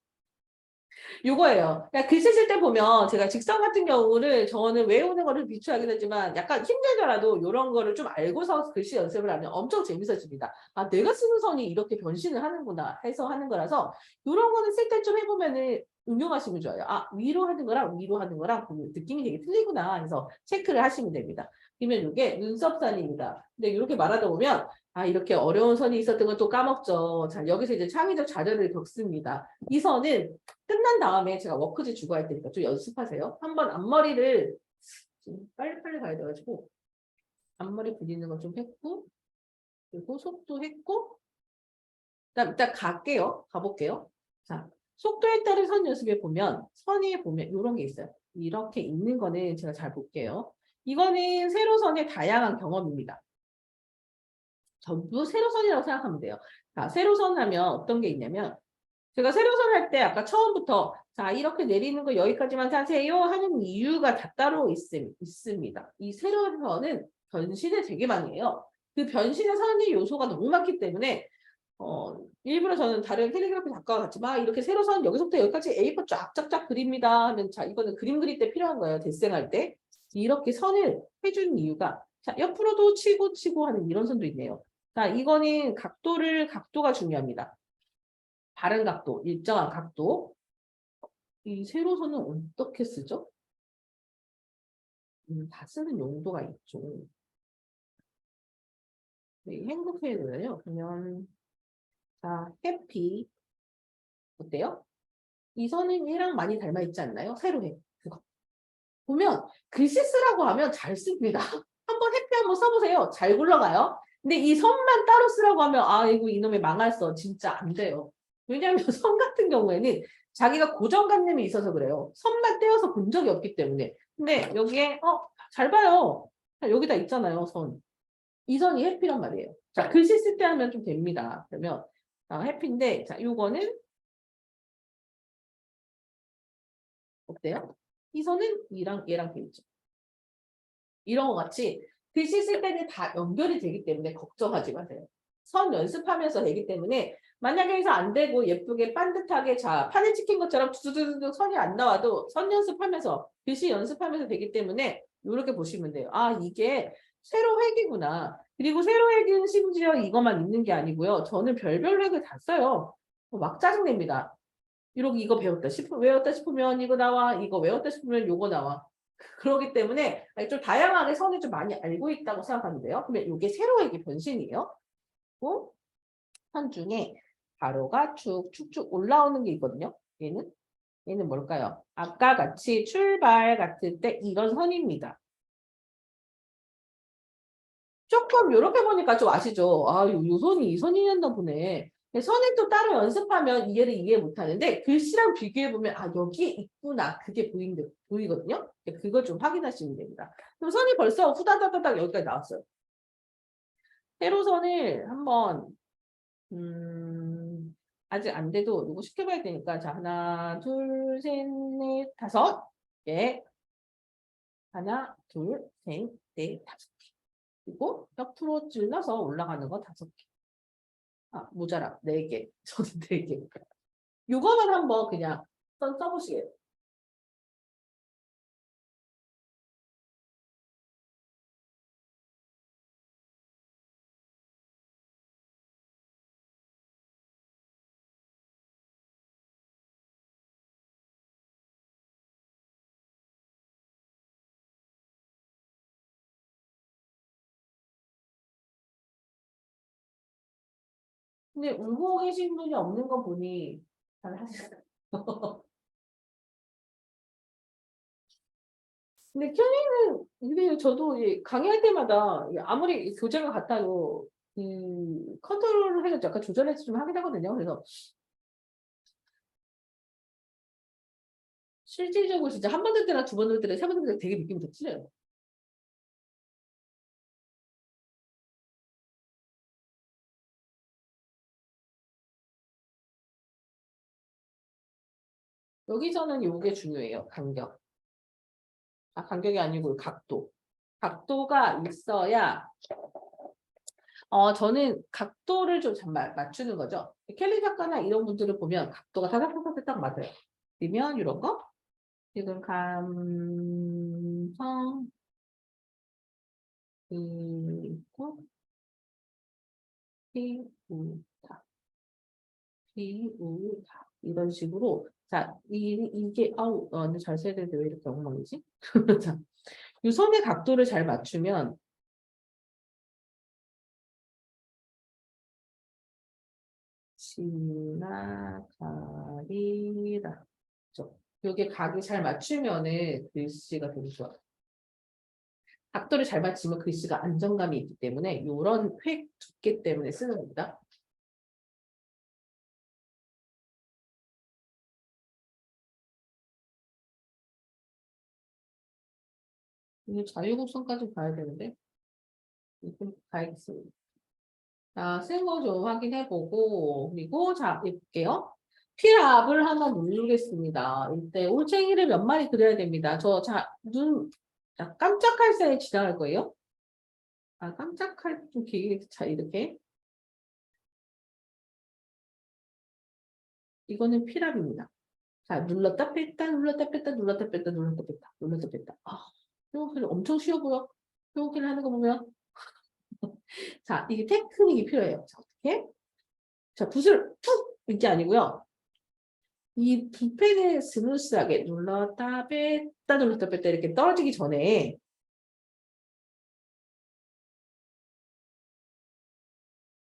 요거예요. 그러니까 글씨 쓸 때 보면 제가 직선 같은 경우를 저는 외우는 거를 비추하긴 하지만 약간 힘들더라도 이런 거를 좀 알고서 글씨 연습을 하면 엄청 재밌어집니다. 아, 내가 쓰는 선이 이렇게 변신을 하는구나 해서 하는 거라서 이런 거는 쓸 때 좀 해보면은 응용하시면 좋아요. 아, 위로 하는 거랑 위로 하는 거랑 보면 느낌이 되게 틀리구나 해서 체크를 하시면 됩니다. 그러면 이게 눈썹선입니다. 근데 이렇게 말하다 보면 아, 이렇게 어려운 선이 있었던 건 또 까먹죠. 자, 여기서 이제 창의적 자료를 겪습니다. 이 선은 끝난 다음에 제가 워크지 주고 할 테니까 좀 연습하세요. 한번 앞머리를 좀 빨리빨리 가야 돼가지고 앞머리 굴리는 거 좀 했고 그리고 속도 했고 그다음 일단 갈게요. 가볼게요. 자, 속도에 따른 선 연습에 보면 선에 보면 이런 게 있어요. 이렇게 있는 거는 제가 잘 볼게요. 이거는 세로선의 다양한 경험입니다. 전부 세로선이라고 생각하면 돼요. 자, 세로선 하면 어떤 게 있냐면 제가 세로선 할 때 아까 처음부터 자 이렇게 내리는 거 여기까지만 하세요 하는 이유가 다 따로 있습니다. 이 세로선은 변신을 되게 많이 해요. 그 변신에 선의 요소가 너무 많기 때문에 일부러 저는 다른 캘리그라피 작가와 같이 막 이렇게 세로선 여기서부터 여기까지 A4 쫙쫙쫙 그립니다 하면 자 이거는 그림 그릴 때 필요한 거예요. 데생할 때 이렇게 선을 해주는 이유가 자 옆으로도 치고 치고 하는 이런 선도 있네요. 자 이거는 각도가 중요합니다. 바른 각도, 일정한 각도. 이 세로선은 어떻게 쓰죠? 다 쓰는 용도가 있죠. 네, 행복해야 되나요? 그러면 자, 해피 어때요? 이 선은 얘랑 많이 닮아 있지 않나요? 세로해. 그거. 보면 글씨 쓰라고 하면 잘 씁니다. 한번 해피 한번 써보세요. 잘 굴러가요. 근데 이 선만 따로 쓰라고 하면 아이고 이놈의 망할 선 진짜 안 돼요. 왜냐하면 선 같은 경우에는 자기가 고정관념이 있어서 그래요. 선만 떼어서 본 적이 없기 때문에. 근데 여기에 잘 봐요. 여기다 있잖아요. 선. 이 선이 해피란 말이에요. 자, 글씨 쓸 때 하면 좀 됩니다. 그러면 해피인데, 자, 요거는 어때요? 이 선은 얘랑 돼 있죠. 이런 것 같이 글씨 쓸 때는 다 연결이 되기 때문에 걱정하지 마세요. 선 연습하면서 되기 때문에 만약에 해서 안 되고 예쁘게 반듯하게 자 판에 찍힌 것처럼 두두두두 선이 안 나와도 선 연습하면서 글씨 연습하면서 되기 때문에 이렇게 보시면 돼요. 아 이게 세로 획이구나. 그리고 세로 획은 심지어 이것만 있는 게 아니고요. 저는 별별 획을 다 써요. 막 짜증냅니다. 이렇게 이거 외웠다 싶으면 이거 나와. 이거 외웠다 싶으면 요거 나와. 그러기 때문에 좀 다양하게 선을 좀 많이 알고 있다고 생각하는데요. 그러면 이게 세로획의 변신이에요. 선 중에 가로가 축축축 올라오는 게 있거든요. 얘는 뭘까요? 아까 같이 출발 같을 때 이런 선입니다. 조금 이렇게 보니까 좀 아시죠? 아, 요 선이 이 선이었나 보네. 선을 또 따로 연습하면 이해를 이해 못하는데 글씨랑 비교해보면 아 여기 있구나 그게 보이거든요. 그걸 좀 확인하시면 됩니다. 그럼 선이 벌써 후다다다닥 여기까지 나왔어요. 세로선을 한번 아직 안 돼도 이거 쉽게 봐야 되니까 자 하나 둘 셋 넷 다섯 하나 둘 셋 넷 다섯 개 그리고 옆으로 찔러서 올라가는 거 다섯 개. 아 모자라 4개. 저는 4개. 요거만 한번 그냥 써보시게요. 근데 울고 계신 분이 없는 거 보니 잘 하시나요? 근데 근데 저도 강의할 때마다 아무리 교재가 같아도 컨트롤을 해서 약간 조절해서 좀 하긴 하거든요. 그래서 실질적으로 진짜 한 번 들 때랑 두 번 들 때랑 세 번 들 때랑 되게 느낌이 더 틀려요. 여기서는 요게 중요해요. 간격. 아, 간격이 아니고 각도. 각도가 있어야 저는 각도를 좀 잘 맞추는 거죠. 켈리 작가나 이런 분들을 보면 각도가 사각사각 딱 맞아요. 그러면 이런 거 지금 감성 그리고 피우다 피우다 이런 식으로 자 이게 아우 근데 잘 써야 되는데 왜 이렇게 엉망이지? 자, 이 손의 각도를 잘 맞추면 지나가리라. 요게 각이 잘 맞추면은 글씨가 되게 좋아요. 각도를 잘 맞추면 글씨가 안정감이 있기 때문에 요런 획 두께 때문에 쓰는 겁니다. 이거 자유곡선까지 가야 되는데 이거 가야겠습니다. 자, 쓴 거 좀 확인해보고 그리고 자, 볼게요. 필압을 하나 누르겠습니다. 이때 올챙이를 몇 마리 그려야 됩니다. 자, 깜짝할 사이에 지나갈 거예요. 아, 깜짝할 좀 길게 자, 이렇게. 이거는 필압입니다. 자, 눌렀다 뺐다 눌렀다 뺐다 눌렀다 뺐다 눌렀다 뺐다 눌렀다 뺐다. 아, 이거 엄청 쉬워 보여. 이렇게 하는 거 보면. 자, 이게 테크닉이 필요해요. 자, 어떻게? 자, 붓을 툭! 이게 아니고요. 이 붓펜을 스무스하게 눌렀다 뺐다 이렇게 떨어지기 전에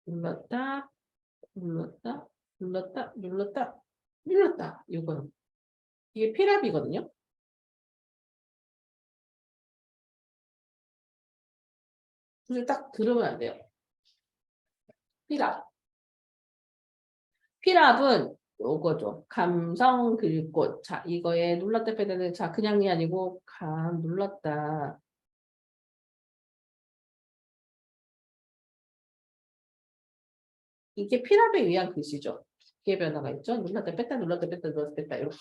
눌렀다 눌렀다 눌렀다 눌렀다 눌렀다 이거는 이게 필압이거든요. 붓을 딱 들으면 안 돼요. 필압. 필압은 요거죠. 감성 글꽃. 자, 이거에 눌렀다 뺐다는 자, 그냥이 아니고 눌렀다. 이게 필압에 의한 글씨죠. 두께 변화가 있죠. 눌렀다 뺐다 눌렀다 뺐다 눌렀다 뺐다 이렇게.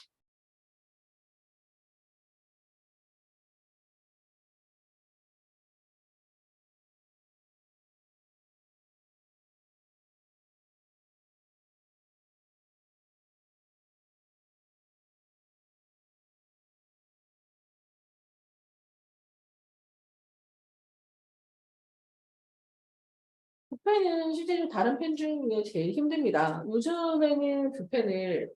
붓펜은 실제로 다른 펜 중에 제일 힘듭니다. 요즘에는 붓펜을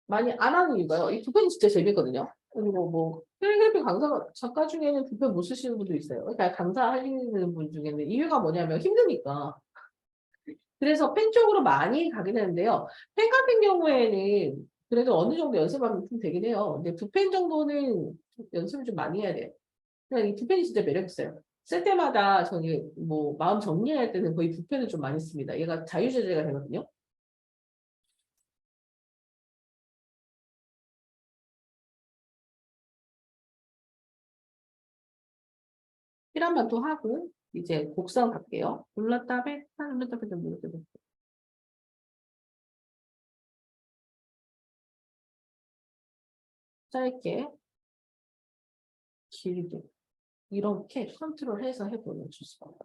많이 안 하는 이유가요. 이 붓펜이 진짜 재밌거든요. 그리고 뭐 필기피 강사 작가 중에는 붓펜 못 쓰시는 분도 있어요. 그러니까 강사하시는 분 중에는 이유가 뭐냐면 힘드니까. 그래서 펜 쪽으로 많이 가긴 하는데요. 펜 같은 경우에는 그래도 어느 정도 연습하면 좀 되긴 해요. 근데 붓펜 정도는 연습을 좀 많이 해야 돼요. 그냥 이 붓펜이 진짜 매력있어요. 쓸 때마다 저기 뭐 마음 정리할 때는 거의 붓펜을 좀 많이 씁니다. 얘가 자유제재가 되거든요. 필한번 또 하고 이제 곡선 갈게요. 눌렀다 뺐다 눌렀다 뺐다 눌렀다 뺐다. 짧게 길게 이렇게 컨트롤해서 해보면 좋습니다.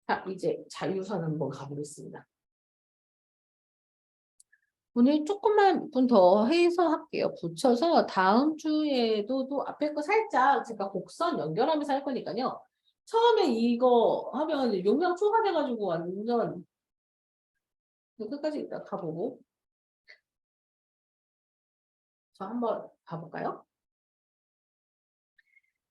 자, 이제 자유선 한번 가보겠습니다. 오늘 조금만 분 더 해서 할게요. 붙여서 다음 주에도 또 앞에 거 살짝 제가 곡선 연결하면서 할 거니까요. 처음에 이거 하면 용량 초과돼가지고 완전 끝까지 이따 가보고 저 한번 가볼까요?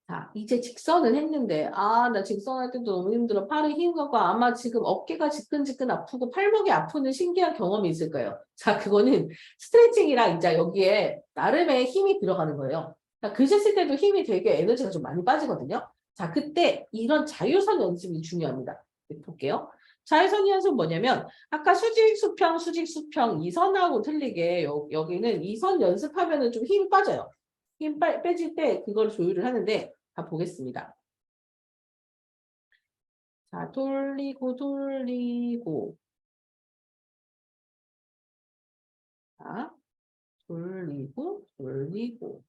자, 이제 직선은 했는데, 아, 나 직선할 때도 너무 힘들어. 팔에 힘 가고 아마 지금 어깨가 지끈지끈 아프고 팔목이 아프는 신기한 경험이 있을 거예요. 자, 그거는 스트레칭이랑 이제 여기에 나름의 힘이 들어가는 거예요. 자, 글씨 쓸 때도 힘이 되게 에너지가 좀 많이 빠지거든요. 자, 그때 이런 자유선 연습이 중요합니다. 볼게요. 자유선 연습은 뭐냐면, 아까 수직, 수평, 수직, 수평, 이선하고 틀리게 여기는 이선 연습하면은 좀 힘이 빠져요. 힘 빼질 때 그걸 조율을 하는데, 다 보겠습니다. 자, 돌리고, 돌리고. 자, 돌리고, 돌리고.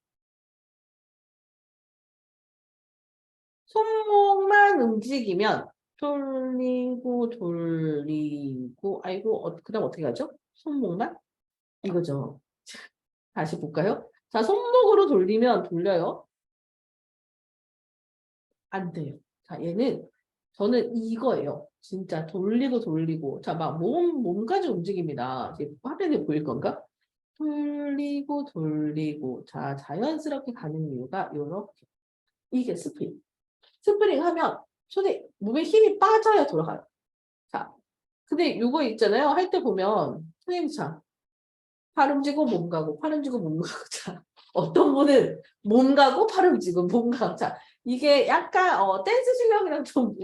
손목만 움직이면 돌리고, 돌리고. 아이고, 그 다음 어떻게 하죠? 손목만? 이거죠. 다시 볼까요? 자, 손목으로 돌리면 돌려요. 안 돼요. 자, 얘는 저는 이거예요. 진짜 돌리고 돌리고. 자, 막 몸까지 움직입니다. 이제 화면에 보일 건가? 돌리고 돌리고. 자, 자연스럽게 가는 이유가 요렇게. 이게 스프링. 스프링 하면 손에 몸에 힘이 빠져야 돌아가요. 자, 근데 요거 있잖아요. 할 때 보면 선생님 자, 팔 움직이고 몸 가고 팔 움직이고 몸 가고 자, 어떤 분은 몸 가고 팔 움직이고 몸 가고 자, 이게 약간 댄스 실력이랑 좀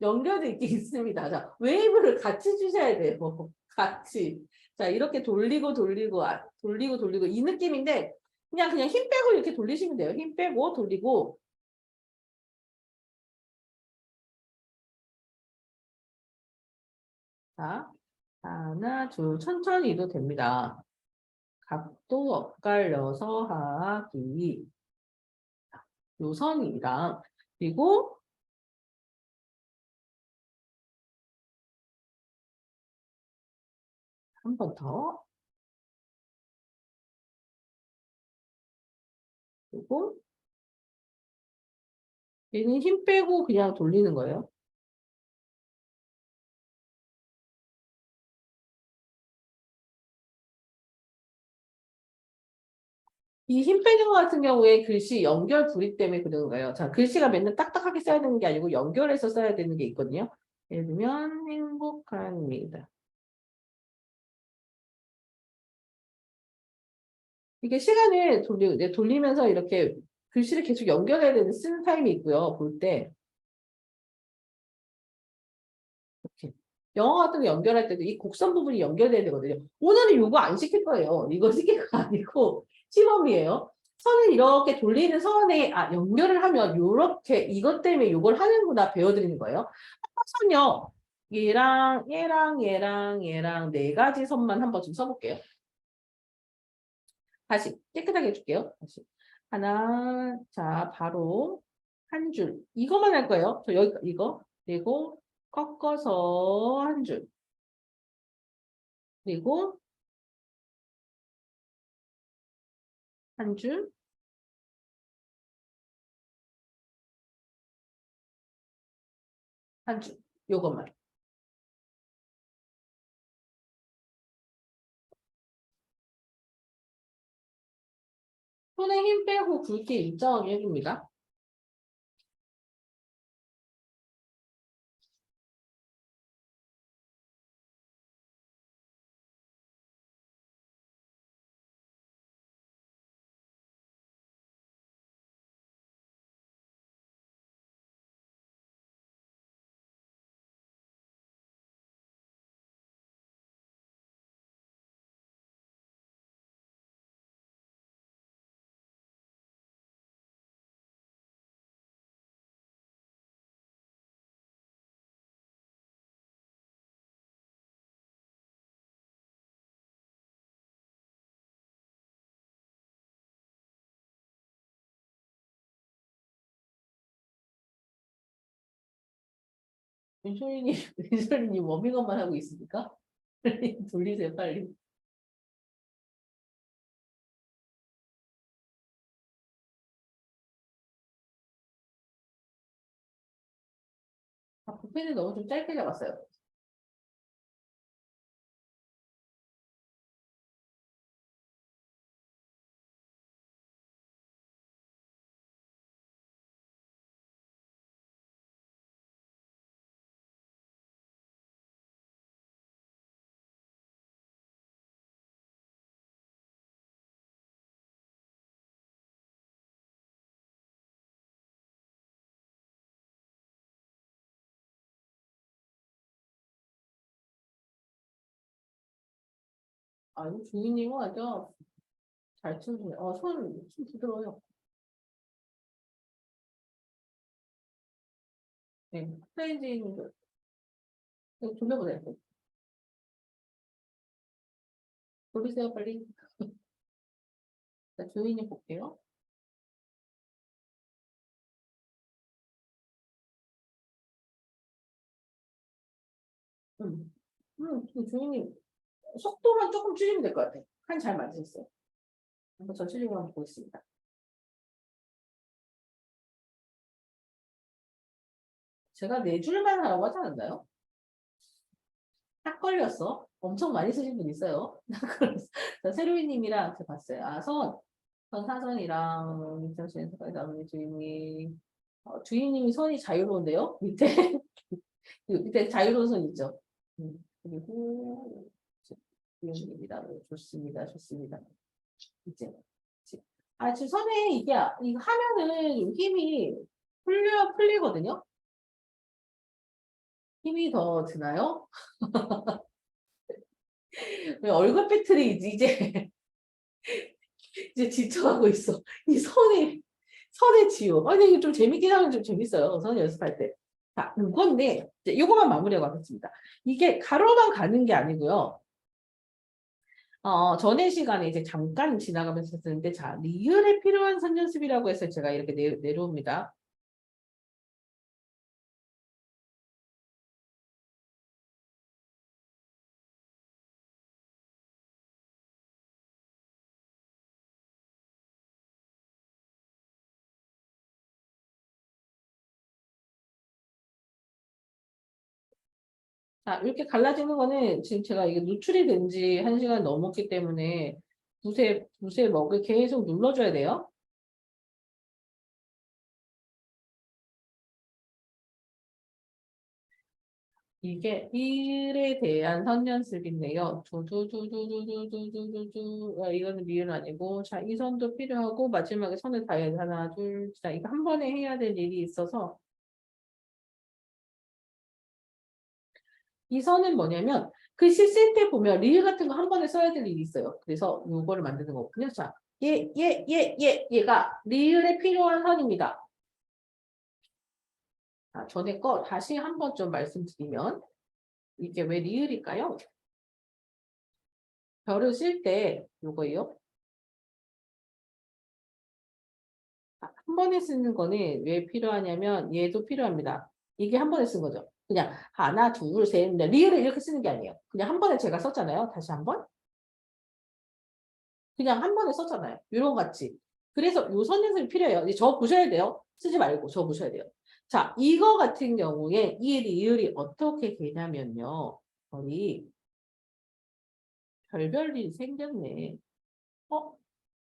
연결돼 있긴 있습니다. 자, 웨이브를 같이 주셔야 돼요. 같이. 자, 이렇게 돌리고 돌리고 돌리고 돌리고 이 느낌인데 그냥 힘 빼고 이렇게 돌리시면 돼요. 힘 빼고 돌리고 자, 하나, 둘 천천히도 됩니다. 각도 엇갈려서 하기 요선이랑 그리고 한 번 더 그리고 얘는 힘 빼고 그냥 돌리는 거예요. 이 힘 빼는 거 같은 경우에 글씨 연결 불이 때문에 그러는 거예요. 자, 글씨가 맨날 딱딱하게 써야 되는 게 아니고 연결해서 써야 되는 게 있거든요. 예를 들면 행복합니다. 이게 시간을 돌리면서 이렇게 글씨를 계속 연결해야 되는 쓰는 타임이 있고요. 볼 때. 이렇게. 영어 같은 거 연결할 때도 이 곡선 부분이 연결돼야 되거든요. 오늘은 이거 안 시킬 거예요. 이거 시킬 거 아니고 시범이에요. 선을 이렇게 돌리는 선에 연결을 하면 이렇게 이것 때문에 이걸 하는구나 배워드리는 거예요. 선요. 얘랑 네 가지 선만 한번 좀 써볼게요. 다시 깨끗하게 해줄게요. 다시 하나, 자 바로 한 줄. 이거만 할 거예요. 저 여기 이거 그리고 꺾어서 한 줄. 그리고 한 줄. 한 줄. 요것만. 손에 힘 빼고 굵게 일정하게 해줍니다. 민소리님, 민소리님 워밍업만 하고 있습니까? 돌리세요, 빨리. 붓펜을 너무 좀 짧게 잡았어요. 이거 주인님은 아주 잘 치우시네. 손 부드러워요. 네, 프레이징 돌려보세요. 돌리세요, 빨리. 자, 주인님 볼게요. 주인님 속도만 조금 줄이면 될 것 같아요. 한 잘 맞으셨어요. 한번 전체적으로 한번 보겠습니다. 제가 네 줄만 하라고 하지 않았나요? 딱 걸렸어. 엄청 많이 쓰신 분 있어요. 딱 걸렸어. 자, 세로이님이랑 제가 봤어요. 선 사선이랑 밑장신에서까지 나오는 주인님. 주인님이 손이 자유로운데요? 밑에 자유로운 선 있죠? 그리고 주인님입니다. 좋습니다. 좋습니다. 이제 지금 선에 이거 하면은 힘이 풀리거든요. 힘이 더 드나요? 왜 얼굴 배틀이 이제 이제 지쳐가고 있어. 이 선의 지우. 아니 이게 좀 재밌긴 하면 좀 재밌어요. 선 연습할 때. 자, 이건데 이제 이거만 마무리하고 하겠습니다. 이게 가로만 가는 게 아니고요. 전에 시간에 이제 잠깐 지나가면서 쓰는데 자, 리을에 필요한 선 연습이라고 해서 제가 이렇게 내려옵니다. 자, 이렇게 갈라지는 거는 지금 제가 이게 노출이 된 지 1시간 넘었기 때문에 붓에 먹을 계속 눌러줘야 돼요. 이게 일에 대한 선연습인데요. 두두두두두두두두두. 이거는 미은 아니고. 자, 이 선도 필요하고, 마지막에 선을 다 해야 돼. 하나, 둘. 자, 이거 한 번에 해야 될 일이 있어서, 이 선은 뭐냐면, 글씨 쓸 때 보면 리을 같은 거 한 번에 써야 될 일이 있어요. 그래서 요거를 만드는 거거든요. 자, 얘가 리을에 필요한 선입니다. 자, 전에 거 다시 한 번 좀 말씀드리면, 이게 왜 리을일까요? 별을 쓸 때 요거예요. 한 번에 쓰는 거는 왜 필요하냐면 얘도 필요합니다. 이게 한 번에 쓴 거죠. 그냥 하나, 둘, 셋, 넷. 리을을 이렇게 쓰는 게 아니에요. 그냥 한 번에 제가 썼잖아요. 다시 한 번. 그냥 한 번에 썼잖아요. 이런 같이. 그래서 요 선생님이 필요해요. 이제 저 보셔야 돼요. 쓰지 말고 저 보셔야 돼요. 자, 이거 같은 경우에 이 리을이 어떻게 되냐면요. 거의 별별 일이 생겼네.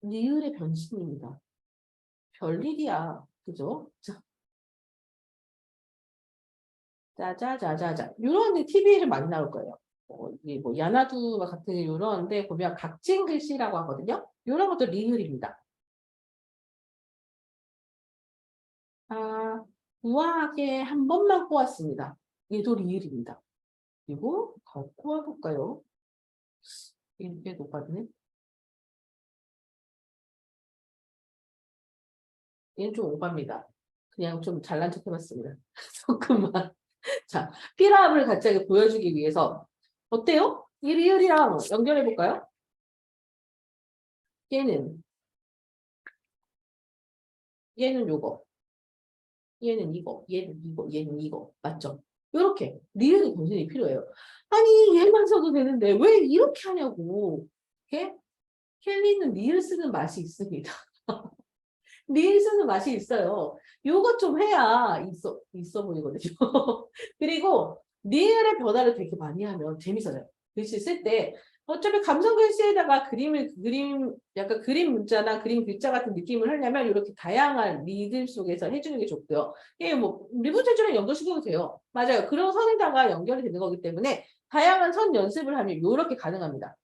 리을의 변신입니다. 별일이야. 그죠? 자, 짜자자자자. 이런 TV에 좀 많이 나올 거예요. 이게 뭐 야나두 같은 이런데 보면 각진 글씨라고 하거든요. 이런 것도 리을입니다. 아, 우아하게 한 번만 꼬았습니다. 얘도 리을입니다. 그리고 더 꼬아볼까요? 이게 녹았네. 얘는 좀 오바입니다. 그냥 좀 잘난 척 해봤습니다. 조금만. 자, 피라함을 갑자기 보여주기 위해서 어때요? 이 리을이랑 연결해볼까요? 얘는 얘는 요거. 얘는 이거, 얘는 이거, 얘는 이거. 맞죠? 이렇게 리을의 정신이 필요해요. 아니 얘만 써도 되는데 왜 이렇게 하냐고. 이렇게 켈리는 리을 쓰는 맛이 있습니다. 리을 쓰는 맛이 있어요. 요것 좀 해야 있어 보이거든요. 그리고 리을의 변화를 되게 많이 하면 재밌어져요. 글씨 쓸 때 어차피 감성 글씨에다가 약간 그림 문자나 그림 글자 같은 느낌을 하려면 이렇게 다양한 리듬 속에서 해주는 게 좋고요. 예, 뭐 리본 체조랑 연결시켜도 돼요. 맞아요. 그런 선에다가 연결이 되는 거기 때문에 다양한 선 연습을 하면 이렇게 가능합니다.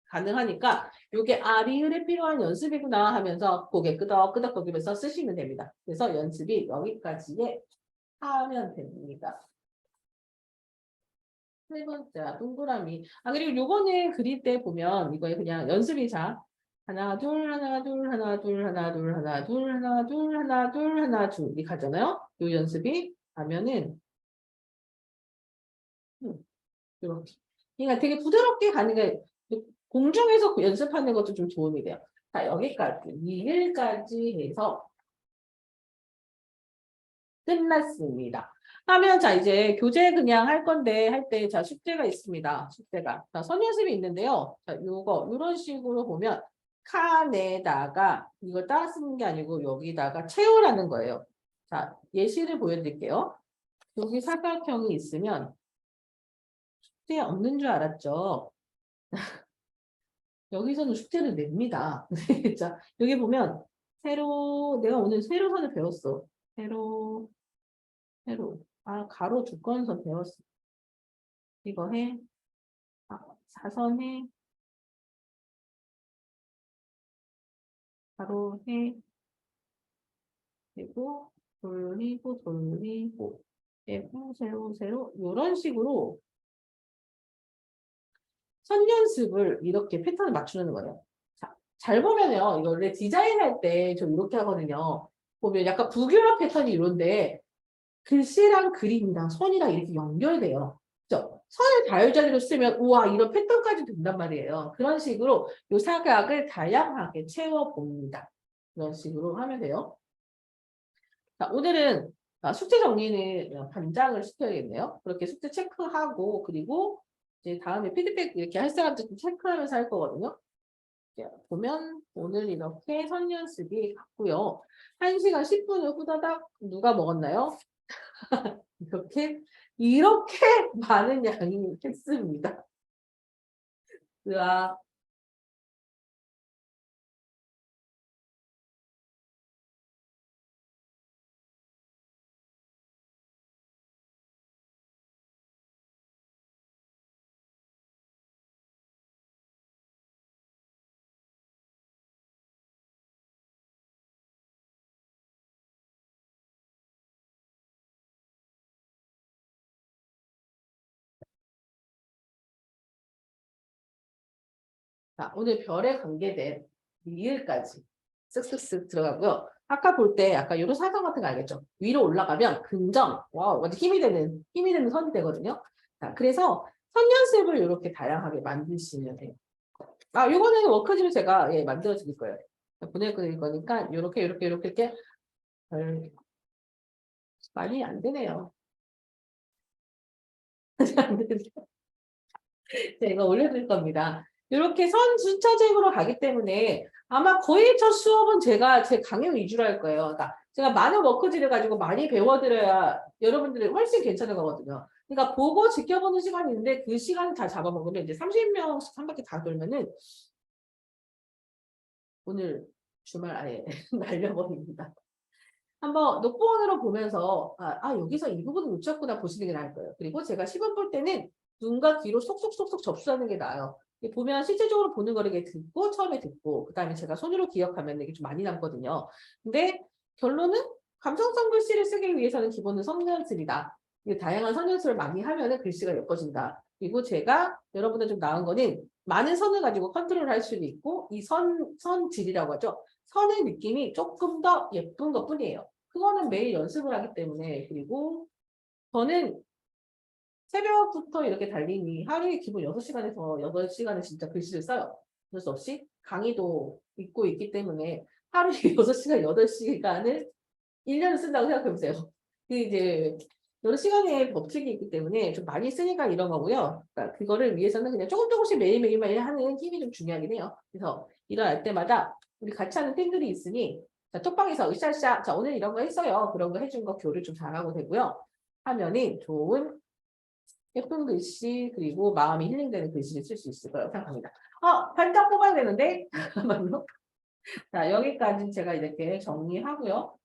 가능하니까 이게 리을에 필요한 연습이구나 하면서 고개 끄덕끄덕거리면서 쓰시면 됩니다. 그래서 연습이 여기까지에 하면 됩니다. 세 번째, 동그라미. 그리고 요거는 그릴 때 보면 이거에 그냥 연습이자 하나, 둘, 하나, 둘, 하나, 둘, 하나, 둘, 하나, 둘, 하나, 둘, 하나, 둘, 하나, 둘. 이렇게 하잖아요. 요 연습이 하면은, 이렇게. 그러니까 되게 부드럽게 가는 게 공중에서 연습하는 것도 좀 도움이 돼요. 자, 여기까지. 2일까지 해서 끝났습니다. 하면 자 이제 교재 그냥 할 건데 할 때 자 숙제가 있습니다. 숙제가 자 선연습이 있는데요. 자 요거 이런 식으로 보면 칸에다가 이걸 따라 쓰는 게 아니고 여기다가 채우라는 거예요. 자 예시를 보여드릴게요. 여기 사각형이 있으면 숙제 없는 줄 알았죠. 여기서는 숙제를 냅니다. 자 여기 보면 내가 오늘 세로선을 배웠어. 세로 가로 두건선 배웠어. 이거 해. 사선 해. 바로 해. 그리고 돌리고 빼고 세로 이런 식으로 선 연습을 이렇게 패턴을 맞추는 거예요. 자, 잘 보면요. 이거 원래 디자인할 때 좀 이렇게 하거든요. 보면 약간 북유럽 패턴이 이런데 글씨랑 그림이랑 선이랑 이렇게 연결돼요. 그죠? 선을 다혈자리로 쓰면 우와 이런 패턴까지 된단 말이에요. 그런 식으로 이 사각을 다양하게 채워봅니다. 이런 식으로 하면 돼요. 자, 오늘은 숙제 정리는 반장을 시켜야겠네요. 그렇게 숙제 체크하고 그리고 이제 다음에 피드백 이렇게 할 사람들 좀 체크하면서 할 거거든요. 이제 보면 오늘 이렇게 선연습이 갔고요. 1시간 10분을 후다닥 누가 먹었나요? 이렇게 많은 양이 했습니다. 으아. 자, 오늘 별에 관계된 리을까지 쓱쓱쓱 들어가고요. 아까 볼 때 약간 이런 사선 같은 거 알겠죠? 위로 올라가면 긍정, 와, 완전 힘이 되는 선이 되거든요. 자, 그래서 선 연습을 이렇게 다양하게 만드시면 돼요. 아, 요거는 워크집을 제가 예, 만들어 드릴 거예요. 보내드릴 거니까 이렇게 별 많이 안 되네요. 안 되네요. 제가 올려드릴 겁니다. 이렇게 선 숫자제으로 가기 때문에 아마 거의 첫 수업은 제가 제 강의 위주로 할 거예요. 그러니까 제가 많은 워크지를 가지고 많이 배워드려야 여러분들이 훨씬 괜찮은 거거든요. 그러니까 보고 지켜보는 시간이 있는데 그 시간 다 잡아먹으면 이제 30명씩 한 바퀴 다 돌면은 오늘 주말 아예 날려버립니다. 한번 녹봉으로 보면서 여기서 이 부분을 놓쳤구나 보시는 게 나을 거예요. 그리고 제가 시범 볼 때는 눈과 귀로 속속속속 접수하는 게 나아요. 보면 실제적으로 보는 거를 이렇게 듣고 처음에 듣고 그다음에 제가 손으로 기억하면 이게 좀 많이 남거든요. 근데 결론은 감성성 글씨를 쓰기 위해서는 기본은 선연습이다. 다양한 선연습을 많이 하면은 글씨가 예뻐진다. 그리고 제가 여러분들 좀 나은 거는 많은 선을 가지고 컨트롤할 수도 있고 이 선질이라고 하죠. 선의 느낌이 조금 더 예쁜 것뿐이에요. 그거는 매일 연습을 하기 때문에. 그리고 저는 새벽부터 이렇게 달리니 하루에 기본 6시간에서 8시간을 진짜 글씨를 써요. 어쩔 수 없이 강의도 있고 있기 때문에 하루에 6시간, 8시간을 1년을 쓴다고 생각해 보세요. 그 이제 여러 시간의 법칙이 있기 때문에 좀 많이 쓰니까 이런 거고요. 그러니까 그거를 위해서는 그냥 조금씩 매일매일 하는 힘이 좀 중요하긴 해요. 그래서 일어날 때마다 우리 같이 하는 팀들이 있으니 자, 톡방에서 으쌰으쌰 자 오늘 이런 거 했어요. 그런 거 해준 거 교류 좀 잘하고 되고요. 하면은 좋은 예쁜 글씨 그리고 마음이 힐링되는 글씨를 쓸 수 있을 거라고 생각합니다. 발짝 뽑아야 되는데 잠깐만요. 자 여기까지 제가 이렇게 정리하고요.